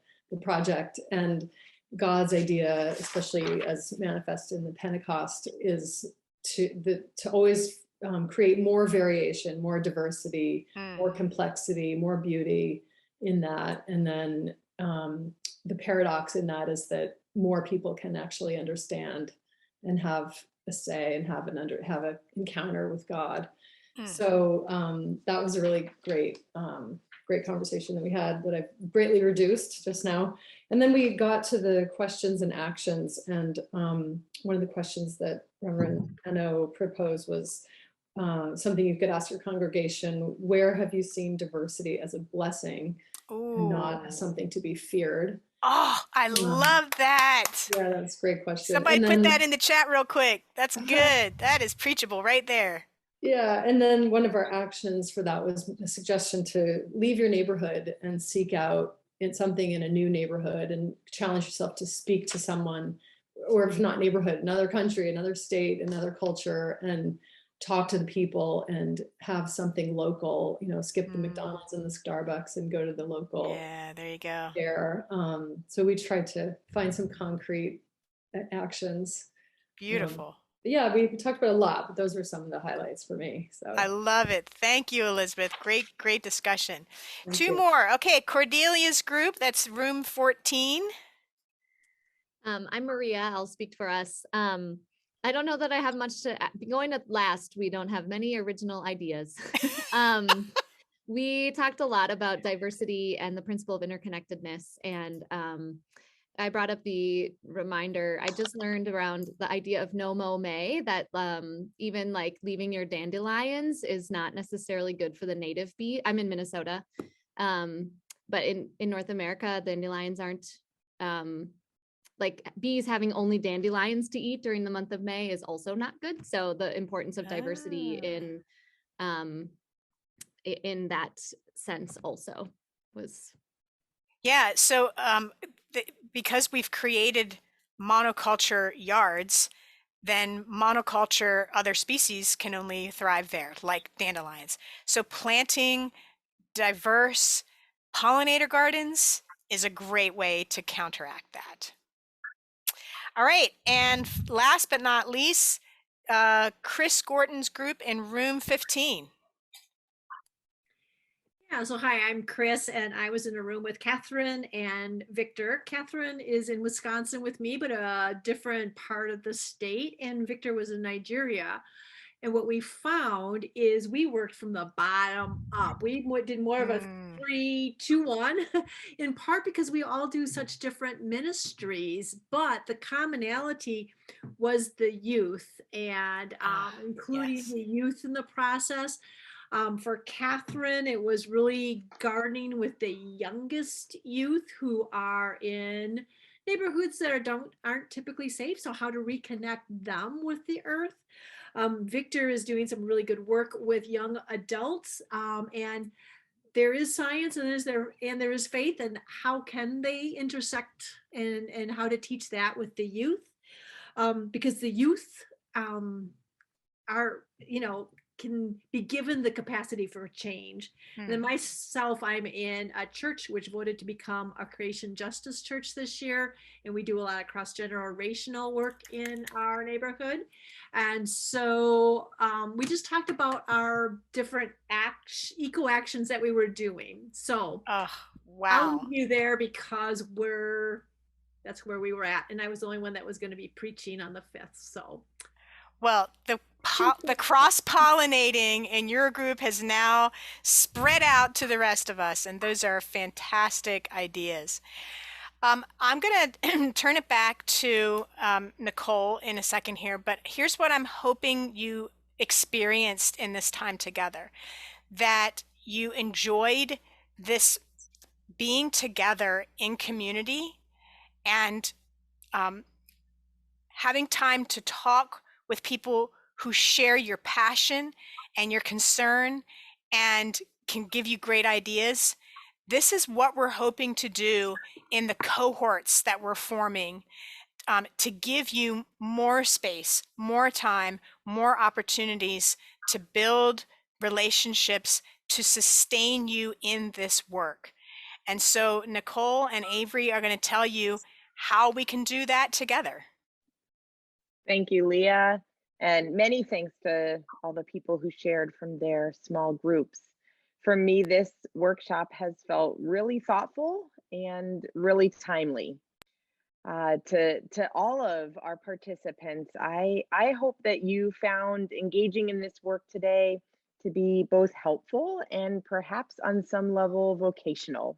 project. And God's idea, especially as manifest in the Pentecost, is to always create more variation, more diversity, more complexity, more beauty in that. And then the paradox in that is that more people can actually understand and have a say and have an encounter with God. So that was a really great conversation that we had that I've greatly reduced just now. And then we got to the questions and actions. And one of the questions that Reverend Eno proposed was something you could ask your congregation: where have you seen diversity as a blessing and not as something to be feared? Oh, I love that. Yeah, that's a great question. Somebody put that in the chat real quick. That's good. That is preachable right there. Yeah, and then one of our actions for that was a suggestion to leave your neighborhood and seek out something in a new neighborhood and challenge yourself to speak to someone, or if not neighborhood, another country, another state, another culture, and talk to the people and have something local, skip the McDonald's and the Starbucks and go to the local. Yeah, there you go. There. So we tried to find some concrete actions. Beautiful. Yeah, we talked about a lot, but those were some of the highlights for me. So I love it. Thank you, Elizabeth. Great discussion. Thank Two you. more. Okay, Cordelia's group, that's room 14. I'm Maria. I'll speak for us. I don't know that I have much to going to last. We don't have many original ideas. We talked a lot about diversity and the principle of interconnectedness, and I brought up the reminder I just learned around the idea of no mow May, that even like leaving your dandelions is not necessarily good for the native bee. I'm in Minnesota, but in North America, dandelions aren't like bees having only dandelions to eat during the month of May is also not good. So the importance of diversity in that sense also was. Yeah, so because we've created monoculture yards, then monoculture other species can only thrive there, like dandelions. So planting diverse pollinator gardens is a great way to counteract that. All right, and last but not least, Chris Gorton's group in room 15. Yeah, so hi, I'm Chris, and I was in a room with Catherine and Victor. Catherine is in Wisconsin with me, but a different part of the state, and Victor was in Nigeria. And what we found is we worked from the bottom up. We did more of a 3-2-1, in part because we all do such different ministries, but the commonality was the youth and including the youth in the process. For Catherine, it was really gardening with the youngest youth who are in neighborhoods that aren't typically safe. So how to reconnect them with the earth. Victor is doing some really good work with young adults, and there is science and there is faith, and how can they intersect and how to teach that with the youth, because the youth are, can be given the capacity for change. And then myself, I'm in a church which voted to become a creation justice church this year. And we do a lot of cross-generational work in our neighborhood. And so we just talked about our different eco actions that we were doing. So I'll leave you there because that's where we were at. And I was the only one that was going to be preaching on the 5th. So. Well, the cross-pollinating in your group has now spread out to the rest of us, and those are fantastic ideas. I'm going to turn it back to Nicole in a second here, but here's what I'm hoping you experienced in this time together, that you enjoyed this being together in community and having time to talk with people who share your passion and your concern and can give you great ideas. This is what we're hoping to do in the cohorts that we're forming, to give you more space, more time, more opportunities to build relationships to sustain you in this work. And so Nicole and Avery are going to tell you how we can do that together. Thank you, Leah. And many thanks to all the people who shared from their small groups. For me, this workshop has felt really thoughtful and really timely. To all of our participants, I hope that you found engaging in this work today to be both helpful and perhaps on some level vocational.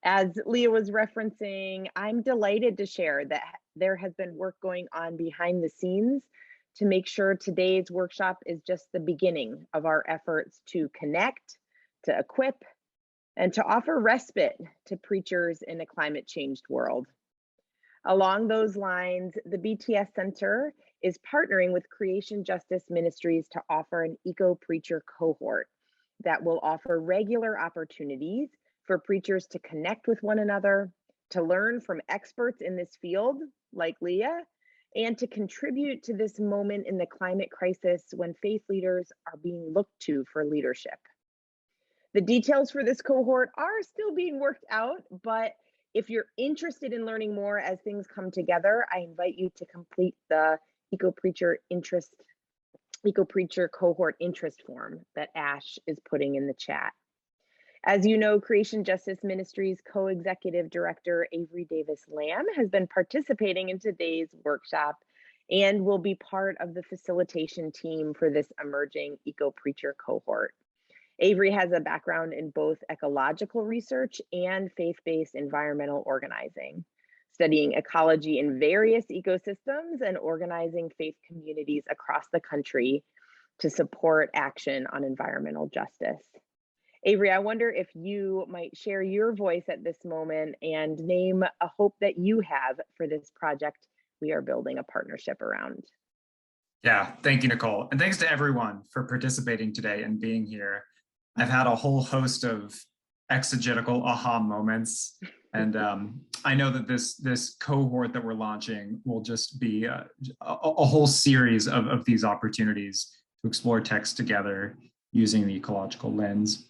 As Leah was referencing, I'm delighted to share that there has been work going on behind the scenes to make sure today's workshop is just the beginning of our efforts to connect, to equip, and to offer respite to preachers in a climate changed world. Along those lines, the BTS Center is partnering with Creation Justice Ministries to offer an EcoPreacher cohort that will offer regular opportunities for preachers to connect with one another, to learn from experts in this field, like Leah, and to contribute to this moment in the climate crisis when faith leaders are being looked to for leadership. The details for this cohort are still being worked out, but if you're interested in learning more as things come together, I invite you to complete the EcoPreacher cohort interest form that Ash is putting in the chat. As you know, Creation Justice Ministries co-executive director Avery Davis Lamb has been participating in today's workshop and will be part of the facilitation team for this emerging EcoPreacher cohort. Avery has a background in both ecological research and faith-based environmental organizing, studying ecology in various ecosystems and organizing faith communities across the country to support action on environmental justice. Avery, I wonder if you might share your voice at this moment and name a hope that you have for this project we are building a partnership around. Yeah, thank you, Nicole. And thanks to everyone for participating today and being here. I've had a whole host of exegetical aha moments. And I know that this cohort that we're launching will just be a whole series of these opportunities to explore text together using the ecological lens.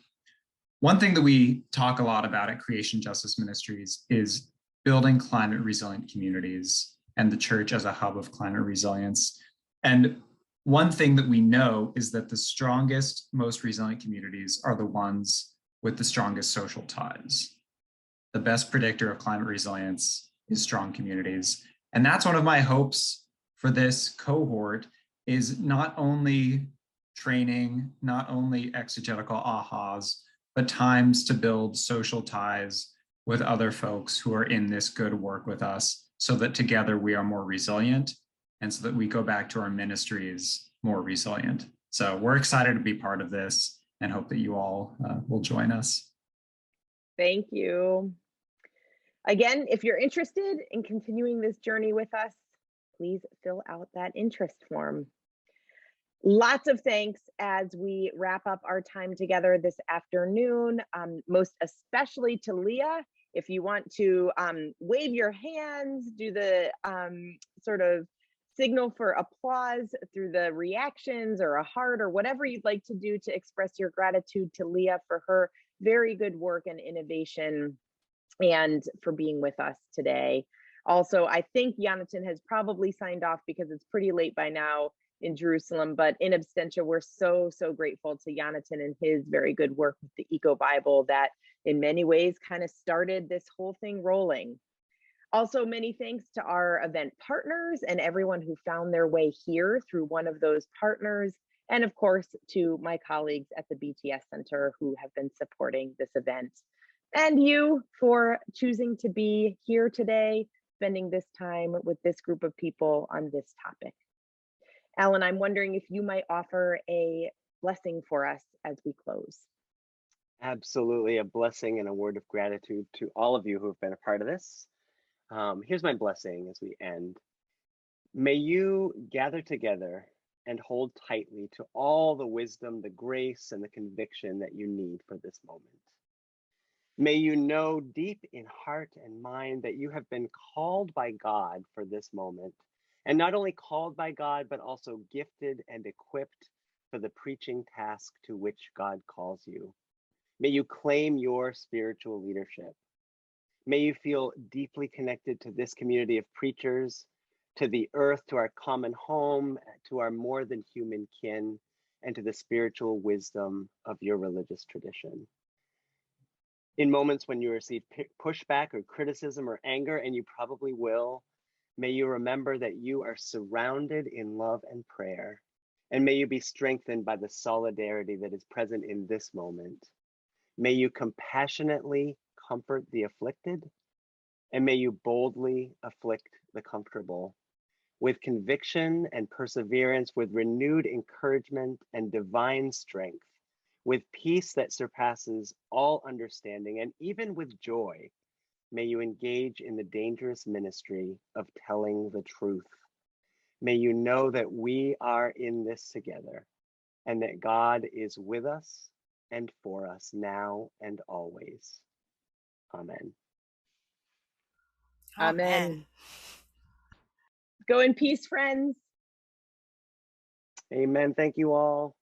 One thing that we talk a lot about at Creation Justice Ministries is building climate resilient communities and the church as a hub of climate resilience. And one thing that we know is that the strongest, most resilient communities are the ones with the strongest social ties. The best predictor of climate resilience is strong communities. And that's one of my hopes for this cohort, is not only training, not only exegetical ahas, but times to build social ties with other folks who are in this good work with us, so that together we are more resilient, and so that we go back to our ministries more resilient. So we're excited to be part of this and hope that you all will join us. Thank you. Again, if you're interested in continuing this journey with us, please fill out that interest form. Lots of thanks as we wrap up our time together this afternoon, most especially to Leah. If you want to wave your hands, do the sort of signal for applause through the reactions or a heart or whatever you'd like to do to express your gratitude to Leah for her very good work and innovation and for being with us today. Also, I think Yonatan has probably signed off because it's pretty late by now in Jerusalem, but in absentia, we're so grateful to Yonatan and his very good work with the Eco Bible that in many ways kind of started this whole thing rolling. Also, many thanks to our event partners and everyone who found their way here through one of those partners. And of course, to my colleagues at the BTS Center who have been supporting this event. And you for choosing to be here today, spending this time with this group of people on this topic. Alan, I'm wondering if you might offer a blessing for us as we close. Absolutely, a blessing and a word of gratitude to all of you who have been a part of this. Here's my blessing as we end. May you gather together and hold tightly to all the wisdom, the grace, and the conviction that you need for this moment. May you know deep in heart and mind that you have been called by God for this moment. And not only called by God, but also gifted and equipped for the preaching task to which God calls you. May you claim your spiritual leadership. May you feel deeply connected to this community of preachers, to the earth, to our common home, to our more than human kin, and to the spiritual wisdom of your religious tradition. In moments when you receive pushback or criticism or anger, and you probably will, may you remember that you are surrounded in love and prayer, and may you be strengthened by the solidarity that is present in this moment. May you compassionately comfort the afflicted, and may you boldly afflict the comfortable, with conviction and perseverance, with renewed encouragement and divine strength, with peace that surpasses all understanding, and even with joy, may you engage in the dangerous ministry of telling the truth. May you know that we are in this together, and that God is with us and for us now and always. Amen. Amen. Go in peace, friends. Amen. Thank you all.